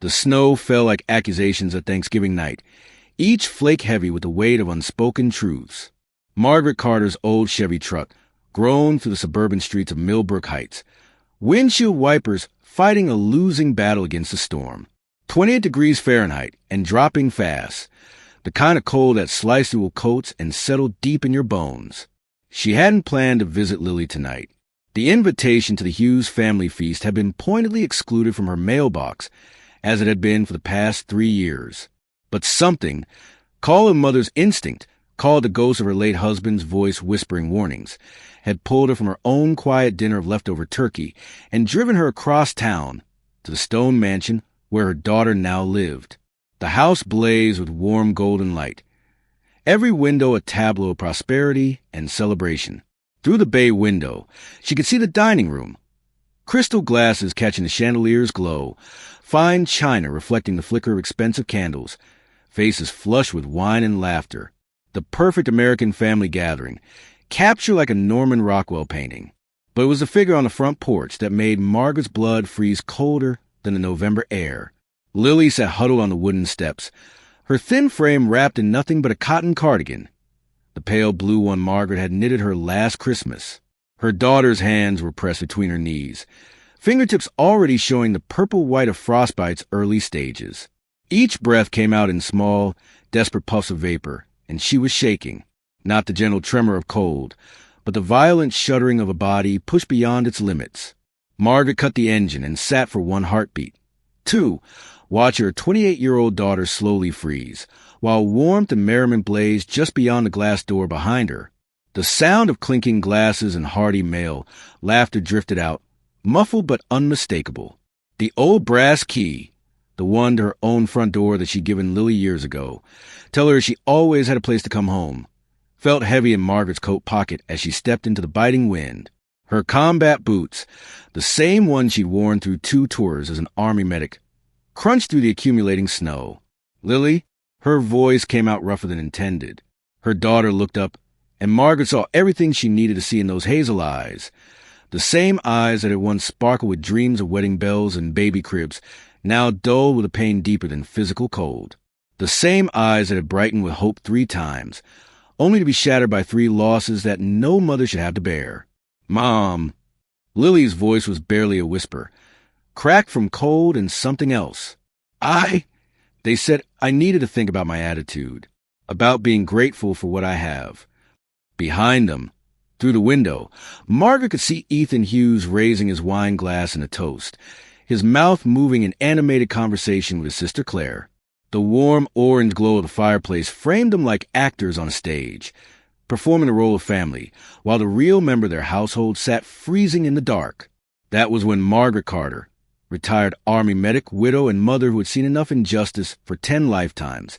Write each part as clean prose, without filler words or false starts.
The snow fell like accusations at Thanksgiving night, each flake heavy with the weight of unspoken truths. Margaret Carter's old Chevy truck groaned through the suburban streets of Millbrook Heights, windshield wipers fighting a losing battle against the storm. 28 degrees Fahrenheit and dropping fast, the kind of cold that sliced through coats and settled deep in your bones. She hadn't planned to visit Lily tonight. The invitation to the Hughes family feast had been pointedly excluded from her mailbox, as it had been for the past 3 years. But something, call a mother's instinct, called the ghost of her late husband's voice whispering warnings, had pulled her from her own quiet dinner of leftover turkey and driven her across town to the stone mansion where her daughter now lived. The house blazed with warm golden light, every window a tableau of prosperity and celebration. Through the bay window, she could see the dining room, crystal glasses catching the chandelier's glow, fine china reflecting the flicker of expensive candles, faces flush with wine and laughter. The perfect American family gathering, captured like a Norman Rockwell painting. But it was the figure on the front porch that made Margaret's blood freeze colder than the November air. Lily sat huddled on the wooden steps, her thin frame wrapped in nothing but a cotton cardigan, the pale blue one Margaret had knitted her last Christmas. Her daughter's hands were pressed between her knees, fingertips already showing the purple white of frostbite's early stages. Each breath came out in small, desperate puffs of vapor, and she was shaking, not the gentle tremor of cold, but the violent shuddering of a body pushed beyond its limits. Margaret cut the engine and sat for one heartbeat. 2, watch her 28-year-old daughter slowly freeze, while warmth and merriment blazed just beyond the glass door behind her. The sound of clinking glasses and hearty male laughter drifted out, muffled but unmistakable. The old brass key, the one to her own front door that she'd given Lily years ago, tell her she always had a place to come home, felt heavy in Margaret's coat pocket as she stepped into the biting wind. Her combat boots, the same ones she'd worn through 2 tours as an army medic, crunched through the accumulating snow. Lily, her voice came out rougher than intended. Her daughter looked up, and Margaret saw everything she needed to see in those hazel eyes. The same eyes that had once sparkled with dreams of wedding bells and baby cribs, now dulled with a pain deeper than physical cold. The same eyes that had brightened with hope 3 times, only to be shattered by 3 losses that no mother should have to bear. "Mom." Lily's voice was barely a whisper, cracked from cold and something else. They said I needed to think about my attitude, about being grateful for what I have. Behind them, through the window, Margaret could see Ethan Hughes raising his wine glass in a toast, his mouth moving in animated conversation with his sister Claire. The warm orange glow of the fireplace framed them like actors on a stage, performing the role of family, while the real member of their household sat freezing in the dark. That was when Margaret Carter, retired Army medic, widow, and mother who had seen enough injustice for 10 lifetimes,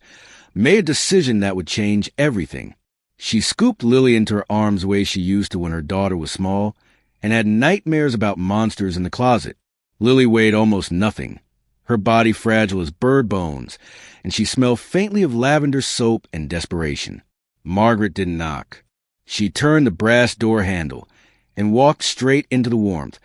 made a decision that would change everything. She scooped Lily into her arms the way she used to when her daughter was small, and had nightmares about monsters in the closet. Lily weighed almost nothing, her body fragile as bird bones, and she smelled faintly of lavender soap and desperation. Margaret didn't knock. She turned the brass door handle and walked straight into the warmth,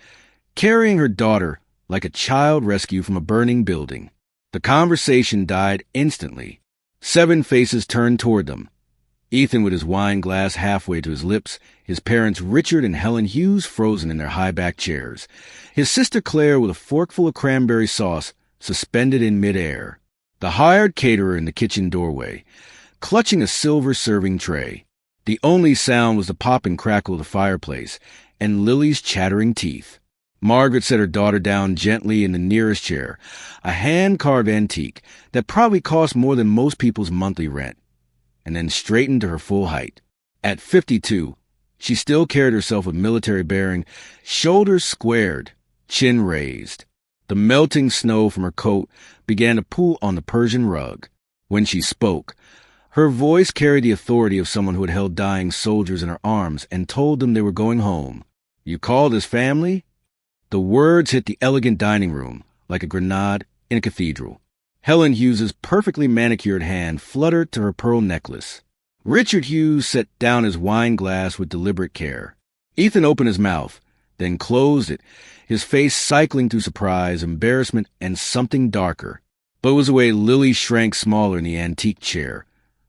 carrying her daughter like a child rescued from a burning building. The conversation died instantly. 7 faces turned toward them. Ethan with his wine glass halfway to his lips, his parents Richard and Helen Hughes frozen in their high-backed chairs, his sister Claire with a forkful of cranberry sauce suspended in midair, the hired caterer in the kitchen doorway, clutching a silver serving tray. The only sound was the pop and crackle of the fireplace and Lily's chattering teeth. Margaret set her daughter down gently in the nearest chair, a hand-carved antique that probably cost more than most people's monthly rent, and then straightened to her full height. At 52, she still carried herself with military bearing, shoulders squared, chin raised. The melting snow from her coat began to pool on the Persian rug. When she spoke, her voice carried the authority of someone who had held dying soldiers in her arms and told them they were going home. "You call this family?" The words hit the elegant dining room like a grenade in a cathedral. Helen Hughes's perfectly manicured hand fluttered to her pearl necklace. Richard Hughes set down his wine glass with deliberate care. Ethan opened his mouth, then closed it, his face cycling through surprise, embarrassment, and something darker. But it was the way Lily shrank smaller in the antique chair,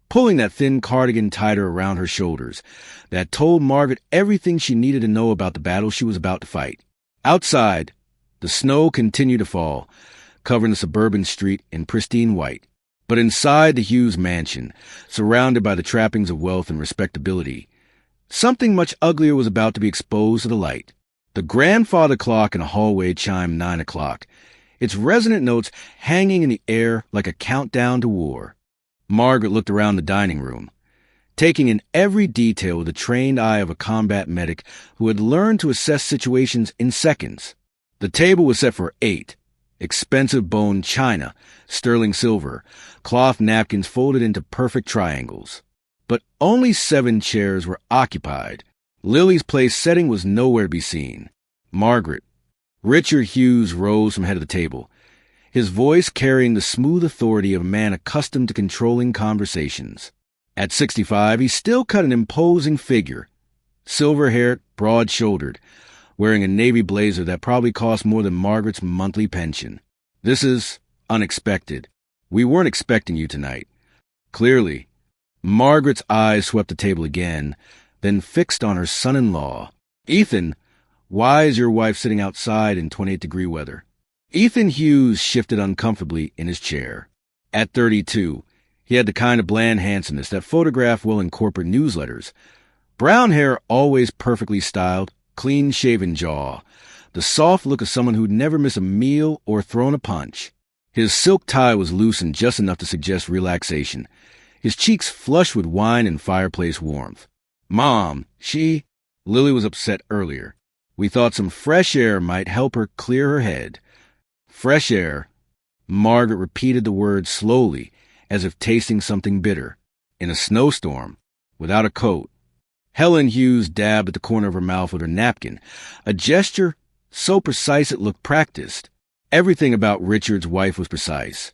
pulling that thin cardigan tighter around her shoulders, that told Margaret everything she needed to know about the battle she was about to fight. Outside, the snow continued to fall, covering the suburban street in pristine white. But inside the Hughes mansion, surrounded by the trappings of wealth and respectability, something much uglier was about to be exposed to the light. The grandfather clock in the hallway chimed 9 o'clock, its resonant notes hanging in the air like a countdown to war. Margaret looked around the dining room, taking in every detail with the trained eye of a combat medic who had learned to assess situations in seconds. The table was set for 8. Expensive bone china, sterling silver, cloth napkins folded into perfect triangles. But only 7 chairs were occupied. Lily's place setting was nowhere to be seen. Margaret. Richard Hughes rose from head of the table, his voice carrying the smooth authority of a man accustomed to controlling conversations. At 65, he still cut an imposing figure, silver-haired, broad-shouldered, wearing a navy blazer that probably cost more than Margaret's monthly pension. "This is unexpected. We weren't expecting you tonight." Clearly, Margaret's eyes swept the table again, then fixed on her son-in-law. "Ethan, why is your wife sitting outside in 28-degree weather?" Ethan Hughes shifted uncomfortably in his chair. At 32, he had the kind of bland handsomeness that photographed well in corporate newsletters. Brown hair always perfectly styled, clean-shaven jaw, the soft look of someone who'd never miss a meal or thrown a punch. His silk tie was loosened just enough to suggest relaxation, his cheeks flushed with wine and fireplace warmth. "Mom, Lily was upset earlier. We thought some fresh air might help her clear her head." "Fresh air." Margaret repeated the word slowly, as if tasting something bitter. "In a snowstorm, without a coat." Helen Hughes dabbed at the corner of her mouth with her napkin, a gesture so precise it looked practiced. Everything about Richard's wife was precise.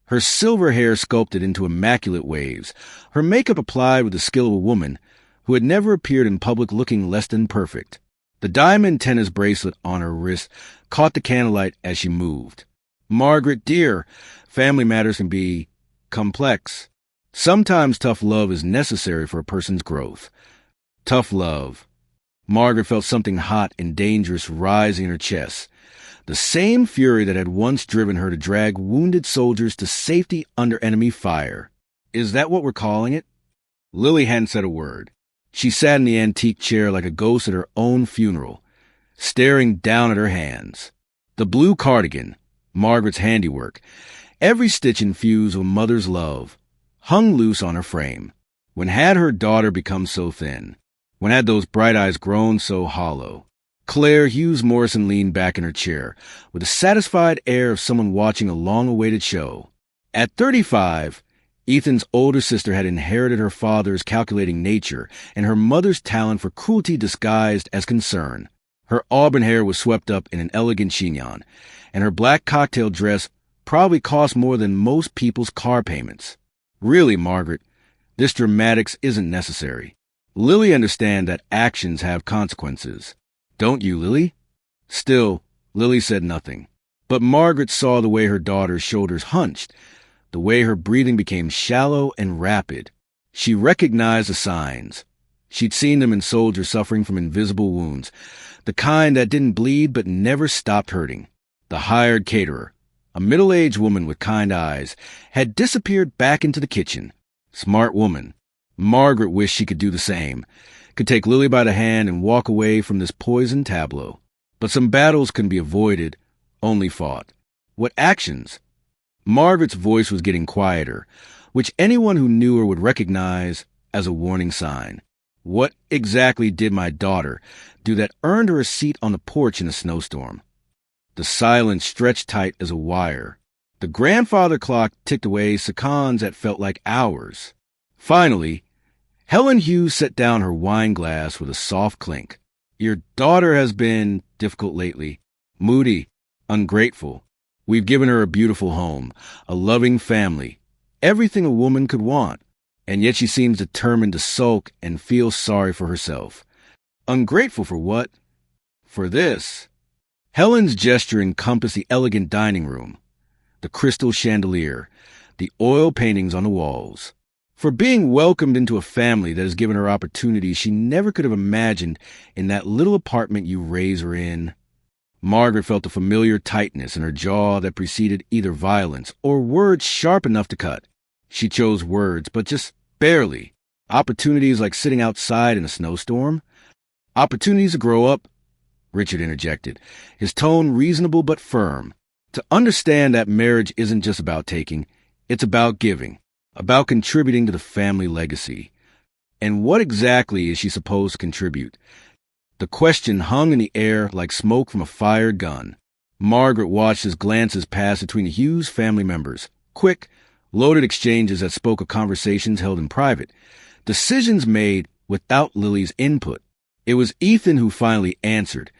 Her silver hair sculpted into immaculate waves, her makeup applied with the skill of a woman who had never appeared in public looking less than perfect. The diamond tennis bracelet on her wrist caught the candlelight as she moved. "Margaret, dear, family matters can be complex. Sometimes tough love is necessary for a person's growth." Tough love. Margaret felt something hot and dangerous rising in her chest, the same fury that had once driven her to drag wounded soldiers to safety under enemy fire. "Is that what we're calling it?" Lily hadn't said a word. She sat in the antique chair like a ghost at her own funeral, staring down at her hands. The blue cardigan, Margaret's handiwork, every stitch infused with mother's love, hung loose on her frame. When had her daughter become so thin? When had those bright eyes grown so hollow? Claire Hughes Morrison leaned back in her chair, with a satisfied air of someone watching a long-awaited show. At 35, Ethan's older sister had inherited her father's calculating nature and her mother's talent for cruelty disguised as concern. Her auburn hair was swept up in an elegant chignon, and her black cocktail dress probably cost more than most people's car payments. "Really, Margaret, this dramatics isn't necessary. Lily understands that actions have consequences. Don't you, Lily?" Still, Lily said nothing. But Margaret saw the way her daughter's shoulders hunched, the way her breathing became shallow and rapid. She recognized the signs. She'd seen them in soldiers suffering from invisible wounds, the kind that didn't bleed but never stopped hurting. The hired caterer, a middle-aged woman with kind eyes, had disappeared back into the kitchen. Smart woman. Margaret wished she could do the same, could take Lily by the hand and walk away from this poisoned tableau. But some battles couldn't be avoided, only fought. What actions? Margaret's voice was getting quieter, which anyone who knew her would recognize as a warning sign. What exactly did my daughter do that earned her a seat on the porch in a snowstorm? The silence stretched tight as a wire. The grandfather clock ticked away seconds that felt like hours. Finally, Helen Hughes set down her wine glass with a soft clink. "Your daughter has been difficult lately, moody, ungrateful. We've given her a beautiful home, a loving family, everything a woman could want, and yet she seems determined to sulk and feel sorry for herself. Ungrateful for what? For this." Helen's gesture encompassed the elegant dining room. the crystal chandelier, the oil paintings on the walls. For being welcomed into a family that has given her opportunities she never could have imagined in that little apartment you raise her in. Margaret felt a familiar tightness in her jaw that preceded either violence or words sharp enough to cut. She chose words, but just barely. Opportunities like sitting outside in a snowstorm. Opportunities to grow up, Richard interjected, his tone reasonable but firm. To understand that marriage isn't just about taking, it's about giving, about contributing to the family legacy. And what exactly is she supposed to contribute? The question hung in the air like smoke from a fired gun. Margaret watched as glances passed between the Hughes family members. Quick, loaded exchanges that spoke of conversations held in private. Decisions made without Lily's input. It was Ethan who finally answered,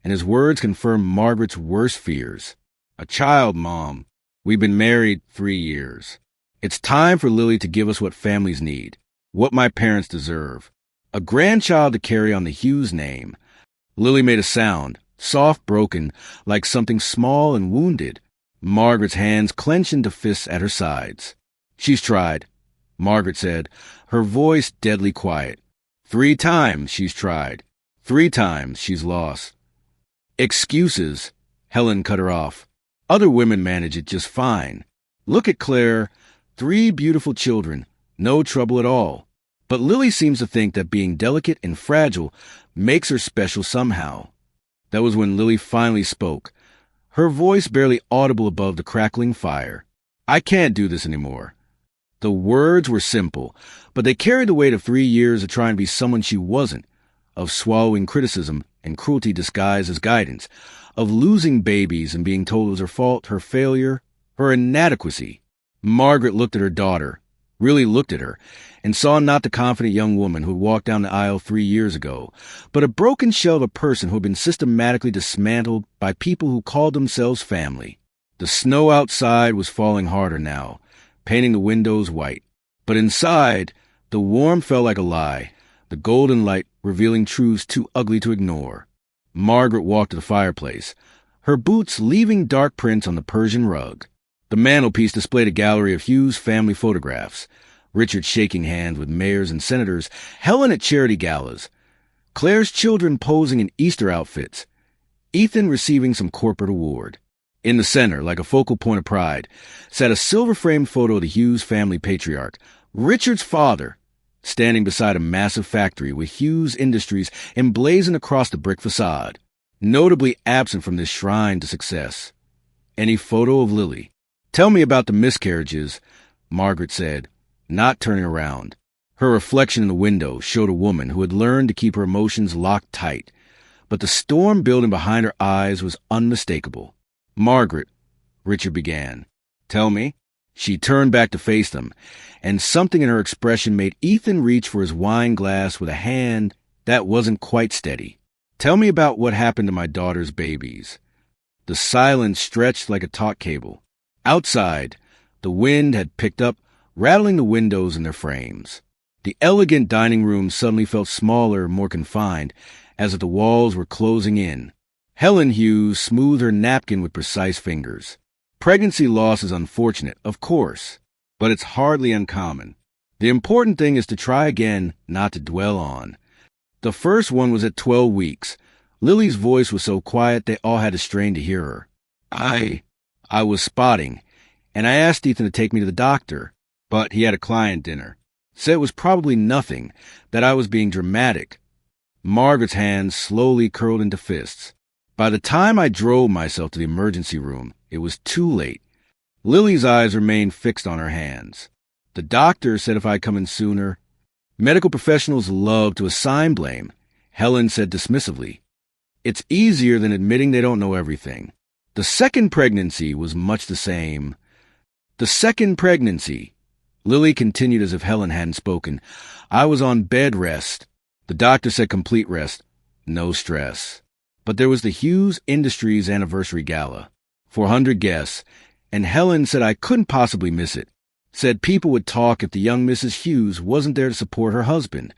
and his words confirmed Margaret's worst fears. A child, Mom. We've been married 3 years. It's time for Lily to give us what families need, what my parents deserve. A grandchild to carry on the Hughes name. Lily made a sound, soft, broken, like something small and wounded. Margaret's hands clenched into fists at her sides. She's tried, Margaret said, her voice deadly quiet. 3 times she's tried. 3 times she's lost. Excuses, Helen cut her off. Other women manage it just fine. Look at Claire, 3 beautiful children, no trouble at all. But Lily seems to think that being delicate and fragile makes her special somehow. That was when Lily finally spoke, her voice barely audible above the crackling fire. I can't do this anymore. The words were simple, but they carried the weight of 3 years of trying to be someone she wasn't, of swallowing criticism and cruelty disguised as guidance, of losing babies and being told it was her fault, her failure, her inadequacy. Margaret looked at her daughter, really looked at her, and saw not the confident young woman who had walked down the aisle 3 years ago, but a broken shell of a person who had been systematically dismantled by people who called themselves family. The snow outside was falling harder now, painting the windows white. But inside, the warmth felt like a lie, the golden light revealing truths too ugly to ignore. Margaret walked to the fireplace, her boots leaving dark prints on the Persian rug. The mantelpiece displayed a gallery of Hughes family photographs, Richard shaking hands with mayors and senators, Helen at charity galas, Claire's children posing in Easter outfits, Ethan receiving some corporate award. In the center, like a focal point of pride, sat a silver-framed photo of the Hughes family patriarch, Richard's father, standing beside a massive factory with Hughes Industries emblazoned across the brick facade. Notably absent from this shrine to success, any photo of Lily. Tell me about the miscarriages, Margaret said, not turning around. Her reflection in the window showed a woman who had learned to keep her emotions locked tight, but the storm building behind her eyes was unmistakable. Margaret, Richard began. Tell me. She turned back to face them, and something in her expression made Ethan reach for his wine glass with a hand that wasn't quite steady. Tell me about what happened to my daughter's babies. The silence stretched like a taut cable. Outside, the wind had picked up, rattling the windows in their frames. The elegant dining room suddenly felt smaller, more confined, as if the walls were closing in. Helen Hughes smoothed her napkin with precise fingers. Pregnancy loss is unfortunate, of course, but it's hardly uncommon. The important thing is to try again, not to dwell on. The first one was at 12 weeks. Lily's voice was so quiet they all had to strain to hear her. I was spotting, and I asked Ethan to take me to the doctor, but he had a client dinner. Said it was probably nothing, that I was being dramatic. Margaret's hands slowly curled into fists. By the time I drove myself to the emergency room, it was too late. Lily's eyes remained fixed on her hands. The doctor said if I'd come in sooner. Medical professionals love to assign blame, Helen said dismissively. It's easier than admitting they don't know everything. The second pregnancy was much the same. The second pregnancy, Lily continued as if Helen hadn't spoken. I was on bed rest. The doctor said complete rest, no stress. But there was the Hughes Industries anniversary gala. 400 guests, and Helen said I couldn't possibly miss it. Said people would talk if the young Mrs. Hughes wasn't there to support her husband.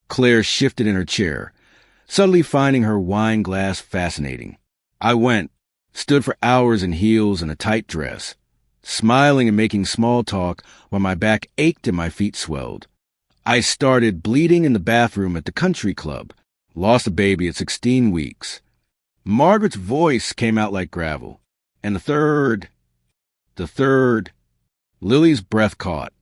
Claire shifted in her chair, suddenly finding her wine glass fascinating. I went, stood for hours in heels and a tight dress. smiling and making small talk while my back ached and my feet swelled. I started bleeding in the bathroom at the country club. Lost a baby at 16 weeks. Margaret's voice came out like gravel. And the third, Lily's breath caught.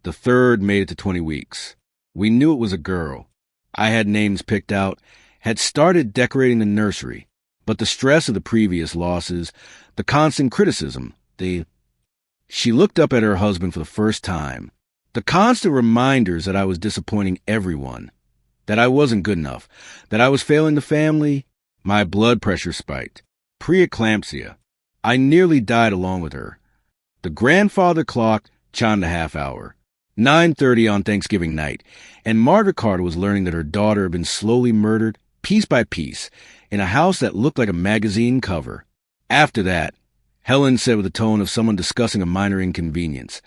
The third made it to 20 weeks. We knew it was a girl. I had names picked out, had started decorating the nursery. But the stress of the previous losses, the constant criticism, She looked up at her husband for the first time. The constant reminders that I was disappointing everyone, that I wasn't good enough, that I was failing the family. My blood pressure spiked. Preeclampsia. I nearly died along with her. The grandfather clock chimed the half hour. 9:30 on Thanksgiving night, and Margaret Carter was learning that her daughter had been slowly murdered, piece by piece, in a house that looked like a magazine cover. After that, Helen said with the tone of someone discussing a minor inconvenience,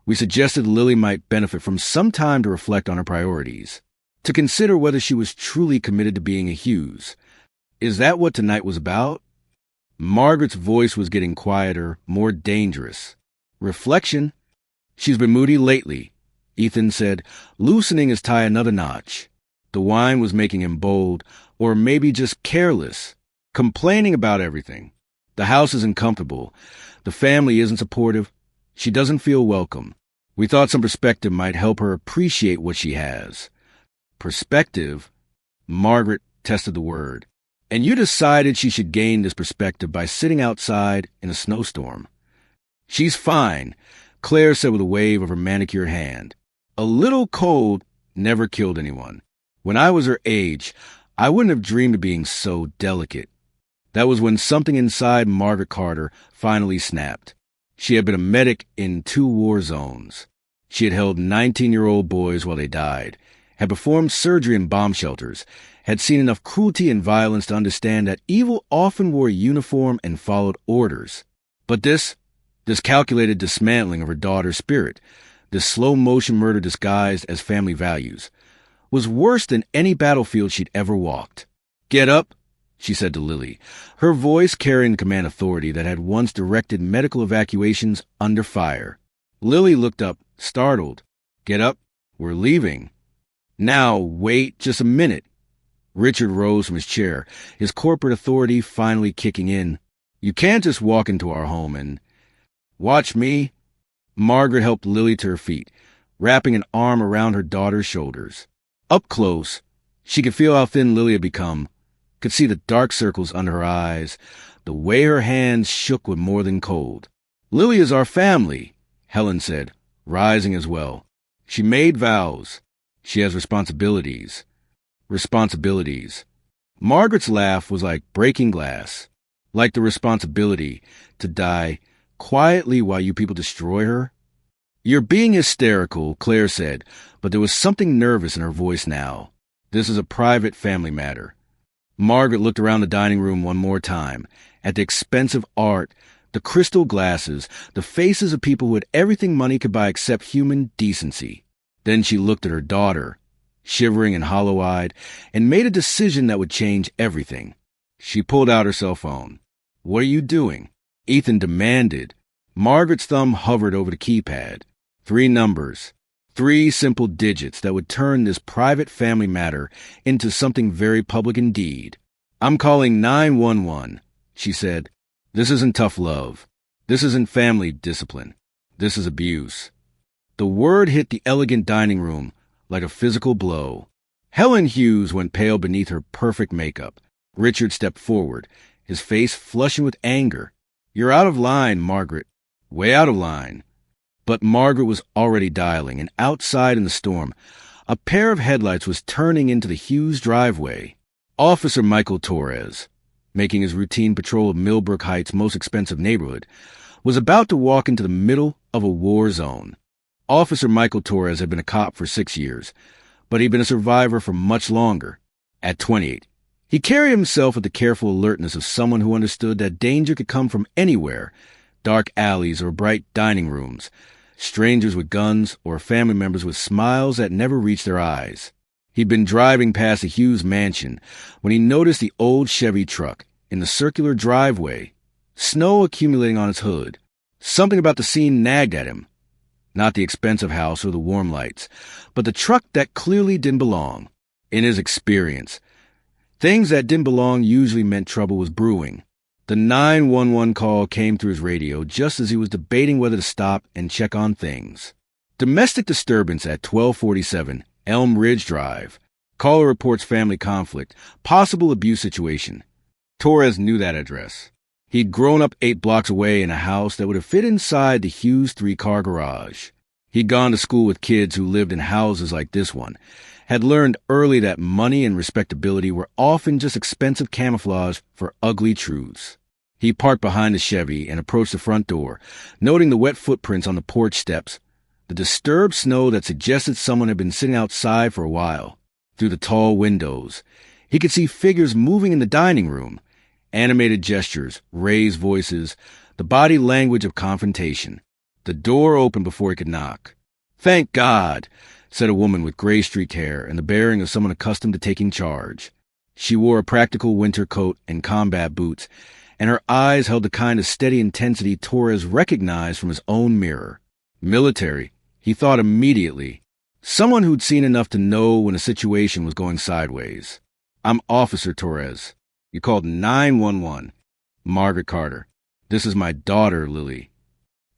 we suggested Lily might benefit from some time to reflect on her priorities, to consider whether she was truly committed to being a Hughes. Is that what tonight was about? Margaret's voice was getting quieter, more dangerous. Reflection. She's been moody lately, Ethan said, loosening his tie another notch. The wine was making him bold, or maybe just careless, complaining about everything. The house isn't comfortable. The family isn't supportive. She doesn't feel welcome. We thought some perspective might help her appreciate what she has. Perspective? Margaret tested the word. And you decided she should gain this perspective by sitting outside in a snowstorm. She's fine, Claire said with a wave of her manicured hand. A little cold never killed anyone. When I was her age, I wouldn't have dreamed of being so delicate. That was when something inside Margaret Carter finally snapped. She had been a medic in 2 war zones. She had held 19-year-old boys while they died, had performed surgery in bomb shelters, had seen enough cruelty and violence to understand that evil often wore a uniform and followed orders. But this calculated dismantling of her daughter's spirit, this slow-motion murder disguised as family values, was worse than any battlefield she'd ever walked. Get up, she said to Lily, her voice carrying the command authority that had once directed medical evacuations under fire. Lily looked up, startled. Get up, we're leaving. Now, wait just a minute. Richard rose from his chair, his corporate authority finally kicking in. You can't just walk into our home and... Watch me. Margaret helped Lily to her feet, wrapping an arm around her daughter's shoulders. Up close, she could feel how thin Lily had become, could see the dark circles under her eyes, the way her hands shook with more than cold. Lily is our family, Helen said, rising as well. She made vows. She has responsibilities. Responsibilities. Margaret's laugh was like breaking glass, like the responsibility to die quietly while you people destroy her. You're being hysterical, Claire said, but there was something nervous in her voice now. This is a private family matter. Margaret looked around the dining room one more time, at the expensive art, the crystal glasses, the faces of people who had everything money could buy except human decency. Then she looked at her daughter, shivering and hollow-eyed, and made a decision that would change everything. She pulled out her cell phone. What are you doing? Ethan demanded. Margaret's thumb hovered over the keypad. 3 numbers. 3 simple digits that would turn this private family matter into something very public indeed. I'm calling 911, she said. This isn't tough love. This isn't family discipline. This is abuse. The word hit the elegant dining room like a physical blow. Helen Hughes went pale beneath her perfect makeup. Richard stepped forward, his face flushing with anger. You're out of line, Margaret. Way out of line. But Margaret was already dialing, and outside in the storm, a pair of headlights was turning into the Hughes driveway. Officer Michael Torres, making his routine patrol of Millbrook Heights' most expensive neighborhood, was about to walk into the middle of a war zone. Officer Michael Torres had been a cop for 6 years, but he'd been a survivor for much longer. At 28, he carried himself with the careful alertness of someone who understood that danger could come from anywhere, dark alleys or bright dining rooms, strangers with guns or family members with smiles that never reached their eyes. He'd been driving past the Hughes mansion when he noticed the old Chevy truck in the circular driveway, snow accumulating on its hood. Something about the scene nagged at him. Not the expensive house or the warm lights, but the truck that clearly didn't belong. In his experience, things that didn't belong usually meant trouble was brewing. The 911 call came through his radio just as he was debating whether to stop and check on things. Domestic disturbance at 1247 Elm Ridge Drive. Caller reports family conflict, possible abuse situation. Torres knew that address. He'd grown up 8 blocks away in a house that would have fit inside the Hughes 3-car garage. He'd gone to school with kids who lived in houses like this one, had learned early that money and respectability were often just expensive camouflage for ugly truths. He parked behind the Chevy and approached the front door, noting the wet footprints on the porch steps, the disturbed snow that suggested someone had been sitting outside for a while. Through the tall windows, he could see figures moving in the dining room, animated gestures, raised voices, the body language of confrontation. The door opened before he could knock. "Thank God," said a woman with gray-streaked hair and the bearing of someone accustomed to taking charge. She wore a practical winter coat and combat boots, and her eyes held the kind of steady intensity Torres recognized from his own mirror. Military, he thought immediately. Someone who'd seen enough to know when a situation was going sideways. "I'm Officer Torres. You called 911. Margaret Carter. This is my daughter, Lily."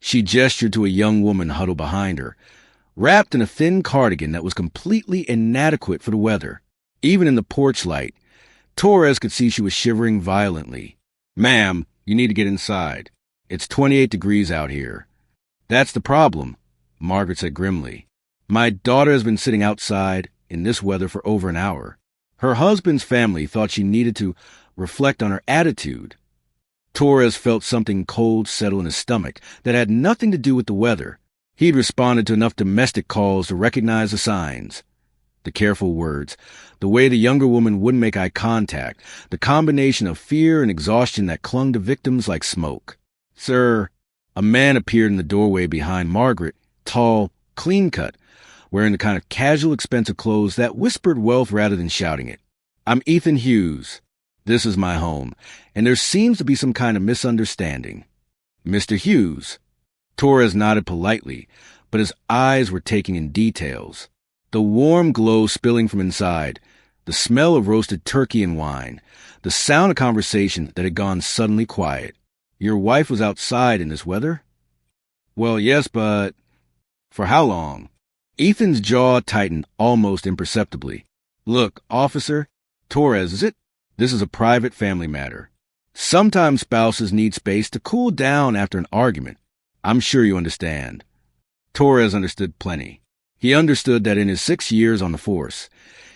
She gestured to a young woman huddled behind her, wrapped in a thin cardigan that was completely inadequate for the weather. Even in the porch light, Torres could see she was shivering violently. "Ma'am, you need to get inside. It's 28 degrees out here." "That's the problem," Margaret said grimly. "My daughter has been sitting outside in this weather for over an hour." Her husband's family thought she needed to reflect on her attitude. Torres felt something cold settle in his stomach that had nothing to do with the weather. He'd responded to enough domestic calls to recognize the signs. The careful words, the way the younger woman wouldn't make eye contact, the combination of fear and exhaustion that clung to victims like smoke. "Sir," a man appeared in the doorway behind Margaret, tall, clean-cut, wearing the kind of casual, expensive clothes that whispered wealth rather than shouting it. "I'm Ethan Hughes. This is my home, and there seems to be some kind of misunderstanding." "Mr. Hughes." Torres nodded politely, but his eyes were taking in details. The warm glow spilling from inside, the smell of roasted turkey and wine, the sound of conversation that had gone suddenly quiet. "Your wife was outside in this weather?" "Well, yes, but—" "For how long?" Ethan's jaw tightened almost imperceptibly. "Look, Officer Torres, is it? This is a private family matter. Sometimes spouses need space to cool down after an argument. I'm sure you understand." Torres understood plenty. He understood that in his 6 years on the force,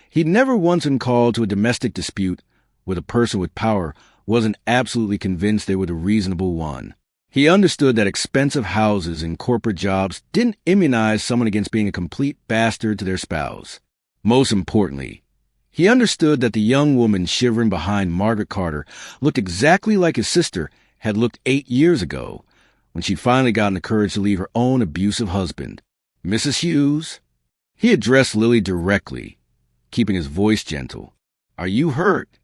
he'd never once been called to a domestic dispute where the person with power wasn't absolutely convinced they were the reasonable one. He understood that expensive houses and corporate jobs didn't immunize someone against being a complete bastard to their spouse. Most importantly, he understood that the young woman shivering behind Margaret Carter looked exactly like his sister had looked 8 years ago, when she'd finally gotten the courage to leave her own abusive husband. "Mrs. Hughes?" He addressed Lily directly, keeping his voice gentle. "Are you hurt?"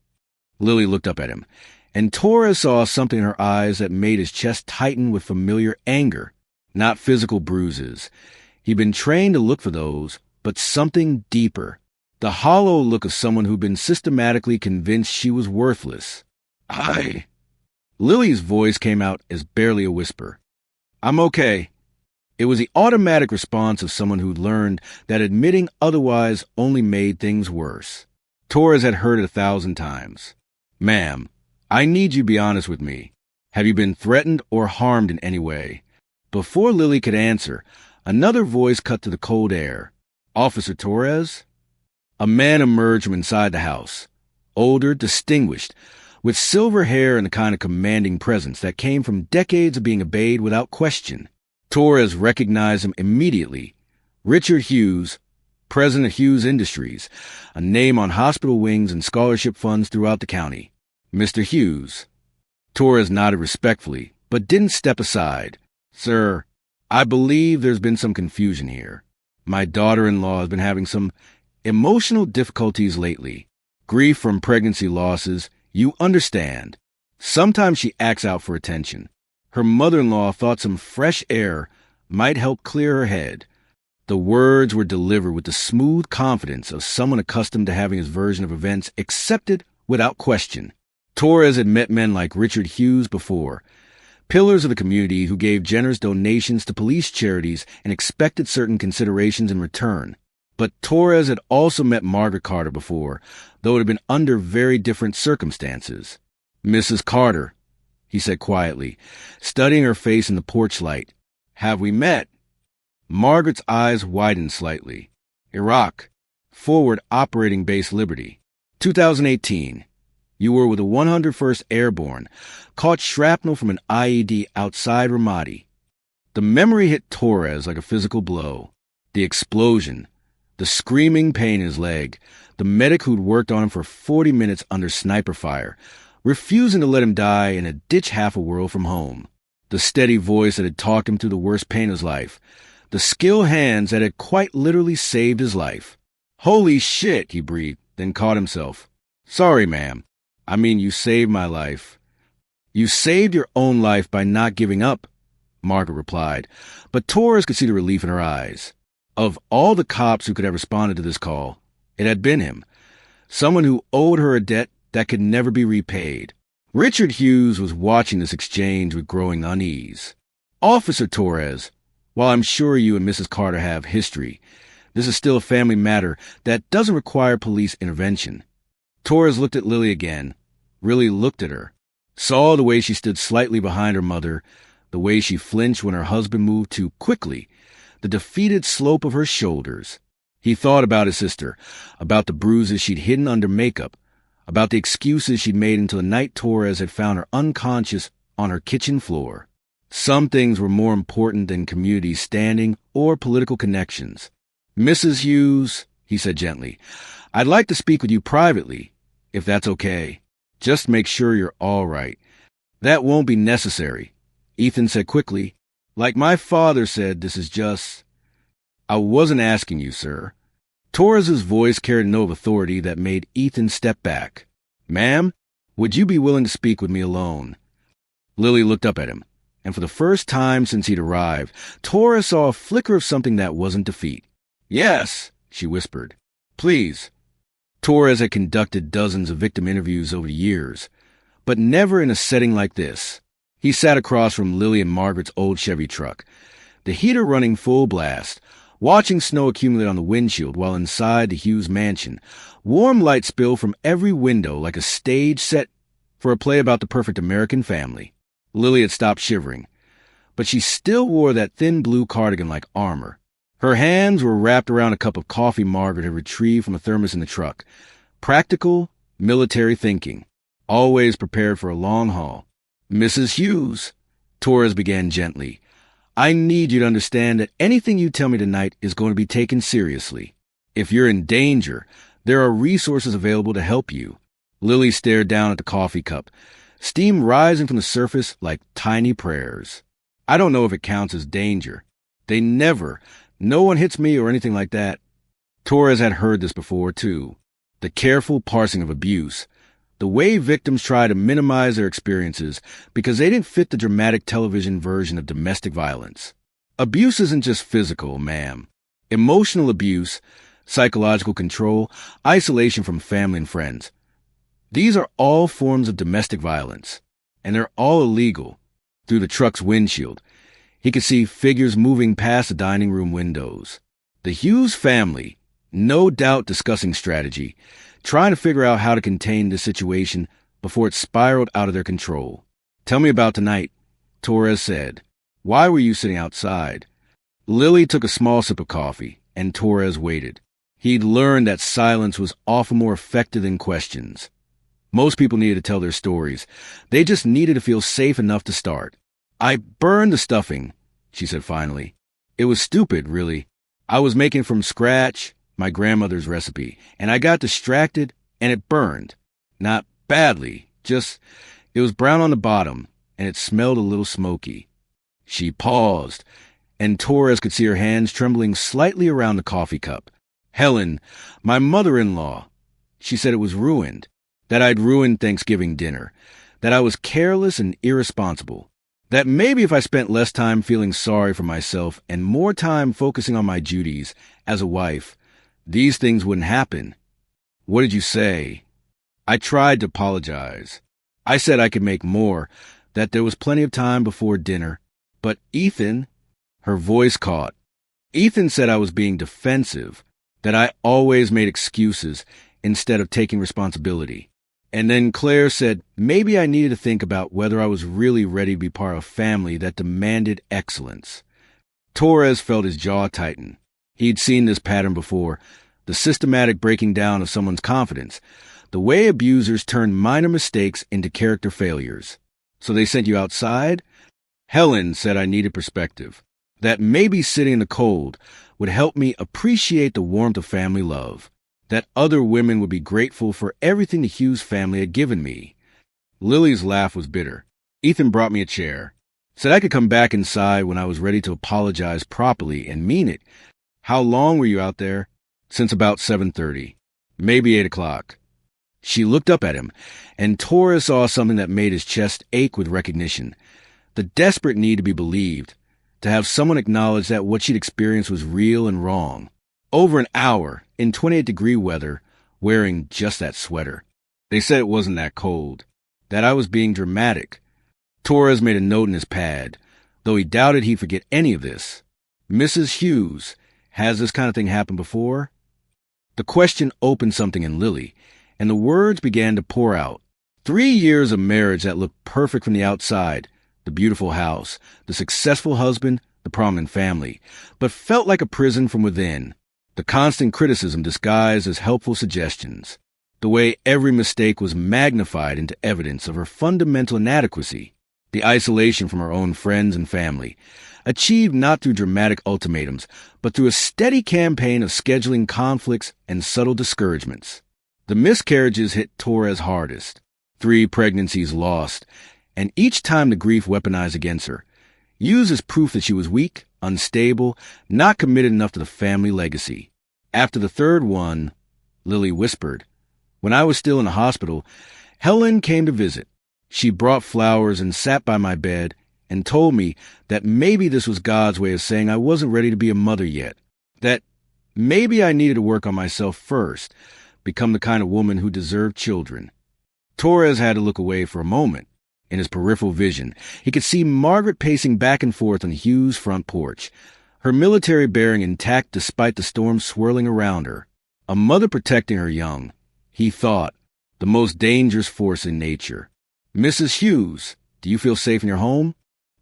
Lily looked up at him, and Torres saw something in her eyes that made his chest tighten with familiar anger. Not physical bruises. He'd been trained to look for those, but something deeper. The hollow look of someone who'd been systematically convinced she was worthless. Lily's voice came out as barely a whisper. "I'm okay." It was the automatic response of someone who'd learned that admitting otherwise only made things worse. Torres had heard it 1,000 times. "Ma'am, I need you to be honest with me. Have you been threatened or harmed in any way?" Before Lily could answer, another voice cut to the cold air. "Officer Torres?" A man emerged from inside the house. Older, distinguished, with silver hair and the kind of commanding presence that came from decades of being obeyed without question. Torres recognized him immediately. Richard Hughes, president of Hughes Industries, a name on hospital wings and scholarship funds throughout the county. "Mr. Hughes." Torres nodded respectfully, but didn't step aside. "Sir, I believe there's been some confusion here. My daughter-in-law has been having some emotional difficulties lately. Grief from pregnancy losses, you understand. Sometimes she acts out for attention. Her mother-in-law thought some fresh air might help clear her head. The words were delivered with the smooth confidence of someone accustomed to having his version of events accepted without question. Torres had met men like Richard Hughes before, pillars of the community who gave generous donations to police charities and expected certain considerations in return. But Torres had also met Margaret Carter before, though it had been under very different circumstances. "Mrs. Carter," he said quietly, studying her face in the porch light. "Have we met?" Margaret's eyes widened slightly. "Iraq. Forward Operating Base Liberty. 2018. You were with the 101st Airborne, caught shrapnel from an IED outside Ramadi." The memory hit Torres like a physical blow. The explosion, the screaming pain in his leg, the medic who'd worked on him for 40 minutes under sniper fire, refusing to let him die in a ditch half a world from home. The steady voice that had talked him through the worst pain of his life. The skilled hands that had quite literally saved his life. "Holy shit," he breathed, then caught himself. "Sorry, ma'am. I mean, you saved my life." "You saved your own life by not giving up," Margaret replied, but Torres could see the relief in her eyes. Of all the cops who could have responded to this call, it had been him. Someone who owed her a debt that could never be repaid. Richard Hughes was watching this exchange with growing unease. "Officer Torres, while I'm sure you and Mrs. Carter have history, this is still a family matter that doesn't require police intervention." Torres looked at Lily again, really looked at her, saw the way she stood slightly behind her mother, the way she flinched when her husband moved too quickly, the defeated slope of her shoulders. He thought about his sister, about the bruises she'd hidden under makeup, about the excuses she'd made until the night Torres had found her unconscious on her kitchen floor. Some things were more important than community standing or political connections. "Mrs. Hughes," he said gently, "I'd like to speak with you privately, if that's okay. Just make sure you're all right." "That won't be necessary," Ethan said quickly. "Like my father said, this is just—" "I wasn't asking you, sir." Torres's voice carried a note of authority that made Ethan step back. "Ma'am, would you be willing to speak with me alone?" Lily looked up at him, and for the first time since he'd arrived, Torres saw a flicker of something that wasn't defeat. "Yes," she whispered. "Please." Torres had conducted dozens of victim interviews over the years, but never in a setting like this. He sat across from Lily and Margaret's old Chevy truck, the heater running full blast, watching snow accumulate on the windshield while inside the Hughes mansion, warm light spill from every window like a stage set for a play about the perfect American family. Lily had stopped shivering, but she still wore that thin blue cardigan like armor. Her hands were wrapped around a cup of coffee Margaret had retrieved from a thermos in the truck. Practical, military thinking, always prepared for a long haul. "Mrs. Hughes," Torres began gently, "I need you to understand that anything you tell me tonight is going to be taken seriously. If you're in danger, there are resources available to help you." Lily stared down at the coffee cup, steam rising from the surface like tiny prayers. "I don't know if it counts as danger. No one hits me or anything like that." Torres had heard this before, too. The careful parsing of abuse. The way victims try to minimize their experiences because they didn't fit the dramatic television version of domestic violence. Abuse isn't just physical, ma'am. Emotional abuse, psychological control, isolation from family and friends. These are all forms of domestic violence, and they're all illegal. Through the truck's windshield, he could see figures moving past the dining room windows. The Hughes family, no doubt discussing strategy, trying to figure out how to contain this situation before it spiraled out of their control. "Tell me about tonight," Torres said. "Why were you sitting outside?" Lily took a small sip of coffee, and Torres waited. He'd learned that silence was often more effective than questions. Most people needed to tell their stories. They just needed to feel safe enough to start. "I burned the stuffing," she said finally. "It was stupid, really. I was making from scratch my grandmother's recipe, and I got distracted, and it burned. Not badly, just it was brown on the bottom, and it smelled a little smoky." She paused, and Torres could see her hands trembling slightly around the coffee cup. "Helen, my mother-in-law, she said it was ruined, that I'd ruined Thanksgiving dinner, that I was careless and irresponsible. That maybe if I spent less time feeling sorry for myself and more time focusing on my duties as a wife, these things wouldn't happen. What did you say? I tried to apologize. I said I could make more, that there was plenty of time before dinner. But Ethan, her voice caught. Ethan said I was being defensive, that I always made excuses instead of taking responsibility. And then Claire said maybe I needed to think about whether I was really ready to be part of a family that demanded excellence. Torres felt his jaw tighten. He'd seen this pattern before, the systematic breaking down of someone's confidence, the way abusers turn minor mistakes into character failures. So they sent you outside? Helen said I needed perspective, that maybe sitting in the cold would help me appreciate the warmth of family love, that other women would be grateful for everything the Hughes family had given me. Lily's laugh was bitter. Ethan brought me a chair, said I could come back inside when I was ready to apologize properly and mean it. How long were you out there? Since about 7:30, maybe 8 o'clock. She looked up at him, and Torres saw something that made his chest ache with recognition. The desperate need to be believed, to have someone acknowledge that what she'd experienced was real and wrong. Over an hour, in 28-degree weather, wearing just that sweater. They said it wasn't that cold, that I was being dramatic. Torres made a note in his pad, though he doubted he'd forget any of this. Mrs. Hughes, has this kind of thing happened before? The question opened something in Lily, and the words began to pour out. 3 years of marriage that looked perfect from the outside, the beautiful house, the successful husband, the prominent family, but felt like a prison from within. The constant criticism disguised as helpful suggestions. The way every mistake was magnified into evidence of her fundamental inadequacy. The isolation from her own friends and family, achieved not through dramatic ultimatums, but through a steady campaign of scheduling conflicts and subtle discouragements. The miscarriages hit Torres hardest. 3 pregnancies lost, and each time the grief weaponized against her, used as proof that she was weak, unstable, not committed enough to the family legacy. After the 3rd one, Lily whispered, when I was still in the hospital, Helen came to visit. She brought flowers and sat by my bed and told me that maybe this was God's way of saying I wasn't ready to be a mother yet, that maybe I needed to work on myself first, become the kind of woman who deserved children. Torres had to look away for a moment. In his peripheral vision, he could see Margaret pacing back and forth on the Hughes' front porch, her military bearing intact despite the storm swirling around her. A mother protecting her young, he thought, the most dangerous force in nature. Mrs. Hughes, do you feel safe in your home?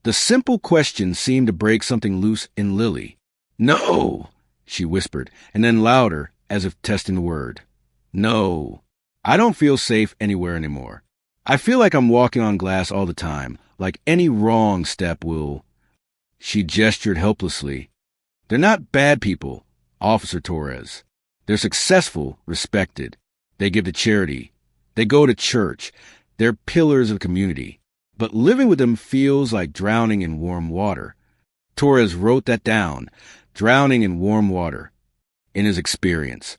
The simple question seemed to break something loose in Lily. No, she whispered, and then louder, as if testing the word. No, I don't feel safe anywhere anymore. I feel like I'm walking on glass all the time, like any wrong step will... She gestured helplessly. They're not bad people, Officer Torres. They're successful, respected. They give to charity. They go to church. They're pillars of community. But living with them feels like drowning in warm water. Torres wrote that down, drowning in warm water, in his experience.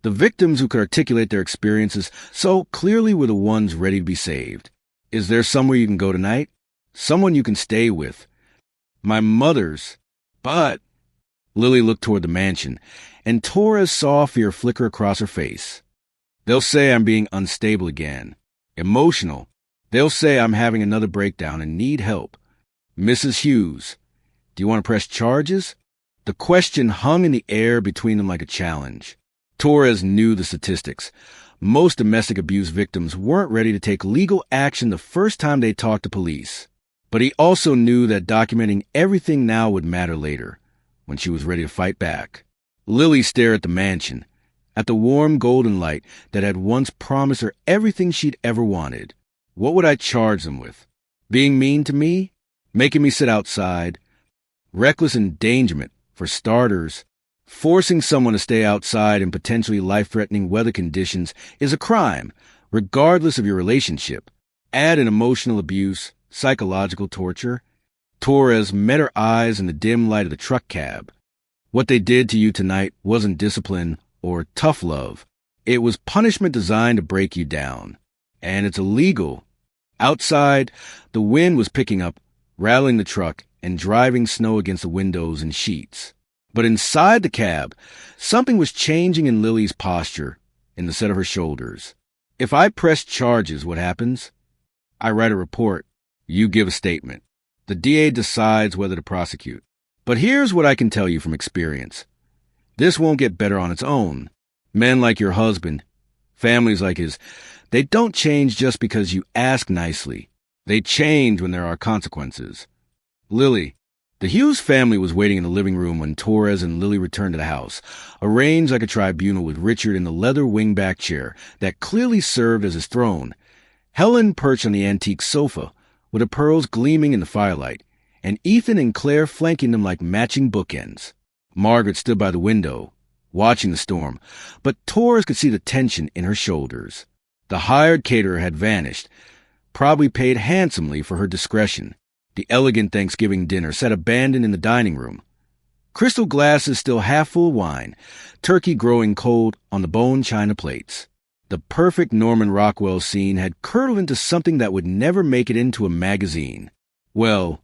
The victims who could articulate their experiences so clearly were the ones ready to be saved. Is there somewhere you can go tonight? Someone you can stay with? My mother's. But... Lily looked toward the mansion, and Torres saw fear flicker across her face. They'll say I'm being unstable again. Emotional. They'll say I'm having another breakdown and need help. Mrs. Hughes, do you want to press charges? The question hung in the air between them like a challenge. Torres knew the statistics. Most domestic abuse victims weren't ready to take legal action the first time they talked to police. But he also knew that documenting everything now would matter later, when she was ready to fight back. Lily stared at the mansion, at the warm golden light that had once promised her everything she'd ever wanted. What would I charge them with? Being mean to me? Making me sit outside? Reckless endangerment, for starters. Forcing someone to stay outside in potentially life-threatening weather conditions is a crime, regardless of your relationship. Add an emotional abuse, psychological torture. Torres met her eyes in the dim light of the truck cab. What they did to you tonight wasn't discipline or tough love. It was punishment designed to break you down. And it's illegal. Outside, the wind was picking up, rattling the truck and driving snow against the windows and sheets. But inside the cab, something was changing in Lily's posture, in the set of her shoulders. If I press charges, what happens? I write a report. You give a statement. The DA decides whether to prosecute. But here's what I can tell you from experience. This won't get better on its own. Men like your husband, families like his, they don't change just because you ask nicely. They change when there are consequences. Lily, the Hughes family was waiting in the living room when Torres and Lily returned to the house, arranged like a tribunal with Richard in the leather wingback chair that clearly served as his throne, Helen perched on the antique sofa, with her pearls gleaming in the firelight, and Ethan and Claire flanking them like matching bookends. Margaret stood by the window, watching the storm, but Torres could see the tension in her shoulders. The hired caterer had vanished, probably paid handsomely for her discretion. The elegant Thanksgiving dinner sat abandoned in the dining room. Crystal glasses still half full of wine, turkey growing cold on the bone china plates. The perfect Norman Rockwell scene had curdled into something that would never make it into a magazine. Well,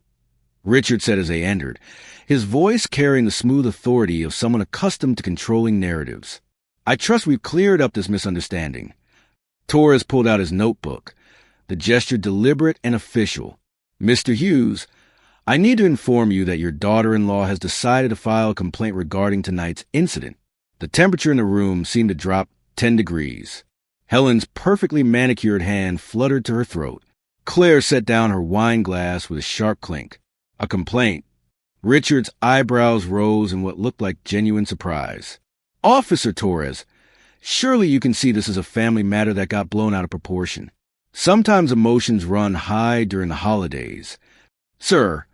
Richard said as they entered, his voice carrying the smooth authority of someone accustomed to controlling narratives. I trust we've cleared up this misunderstanding. Torres pulled out his notebook, the gesture deliberate and official. Mr. Hughes, I need to inform you that your daughter-in-law has decided to file a complaint regarding tonight's incident. The temperature in the room seemed to drop 10 degrees. Helen's perfectly manicured hand fluttered to her throat. Claire set down her wine glass with a sharp clink. A complaint. Richard's eyebrows rose in what looked like genuine surprise. Officer Torres, surely you can see this is a family matter that got blown out of proportion. Sometimes emotions run high during the holidays. Sir,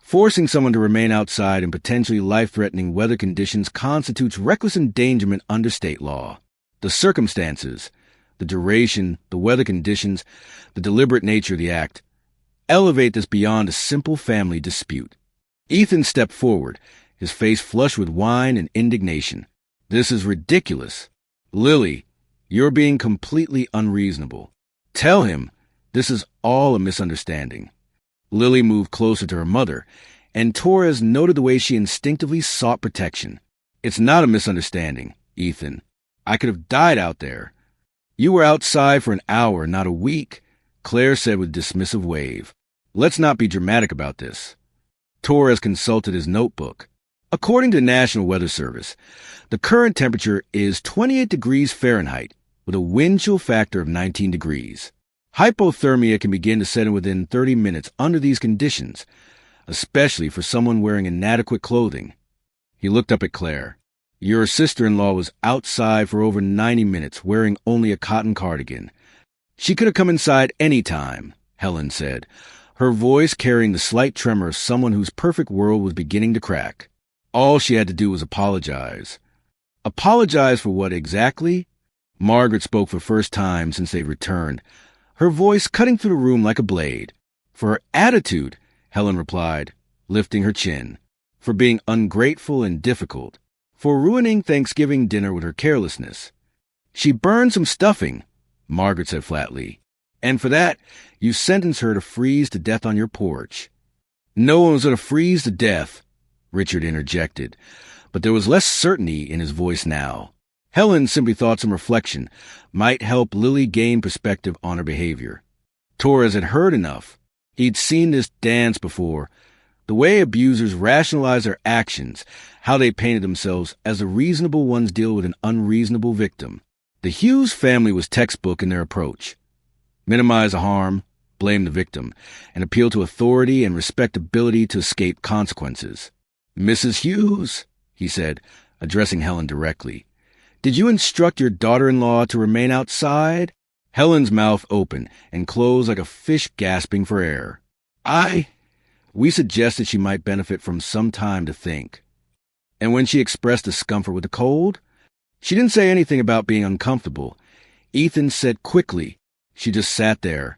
forcing someone to remain outside in potentially life-threatening weather conditions constitutes reckless endangerment under state law. The circumstances, the duration, the weather conditions, the deliberate nature of the act, elevate this beyond a simple family dispute. Ethan stepped forward, his face flushed with wine and indignation. This is ridiculous. Lily, you're being completely unreasonable. Tell him this is all a misunderstanding. Lily moved closer to her mother, and Torres noted the way she instinctively sought protection. It's not a misunderstanding, Ethan. I could have died out there. You were outside for an hour, not a week, Claire said with dismissive wave. Let's not be dramatic about this. Torres consulted his notebook. According to the National Weather Service, the current temperature is 28 degrees Fahrenheit, with a wind chill factor of 19 degrees. Hypothermia can begin to set in within 30 minutes under these conditions, especially for someone wearing inadequate clothing. He looked up at Claire. Your sister-in-law was outside for over 90 minutes wearing only a cotton cardigan. She could have come inside any time, Helen said, her voice carrying the slight tremor of someone whose perfect world was beginning to crack. All she had to do was apologize. Apologize for what exactly? Margaret spoke for the first time since they'd returned, her voice cutting through the room like a blade. For her attitude, Helen replied, lifting her chin. For being ungrateful and difficult. For ruining Thanksgiving dinner with her carelessness. She burned some stuffing, Margaret said flatly. And for that, you sentenced her to freeze to death on your porch. No one was going to freeze to death, Richard interjected, but there was less certainty in his voice now. Helen simply thought some reflection might help Lily gain perspective on her behavior. Torres had heard enough. He'd seen this dance before. The way abusers rationalize their actions, how they painted themselves as the reasonable ones deal with an unreasonable victim. The Hughes family was textbook in their approach. Minimize the harm, blame the victim, and appeal to authority and respectability to escape consequences. Mrs. Hughes, he said, addressing Helen directly, did you instruct your daughter-in-law to remain outside? Helen's mouth opened and closed like a fish gasping for air. We suggested she might benefit from some time to think. And when she expressed discomfort with the cold, she didn't say anything about being uncomfortable. Ethan said quickly, she just sat there.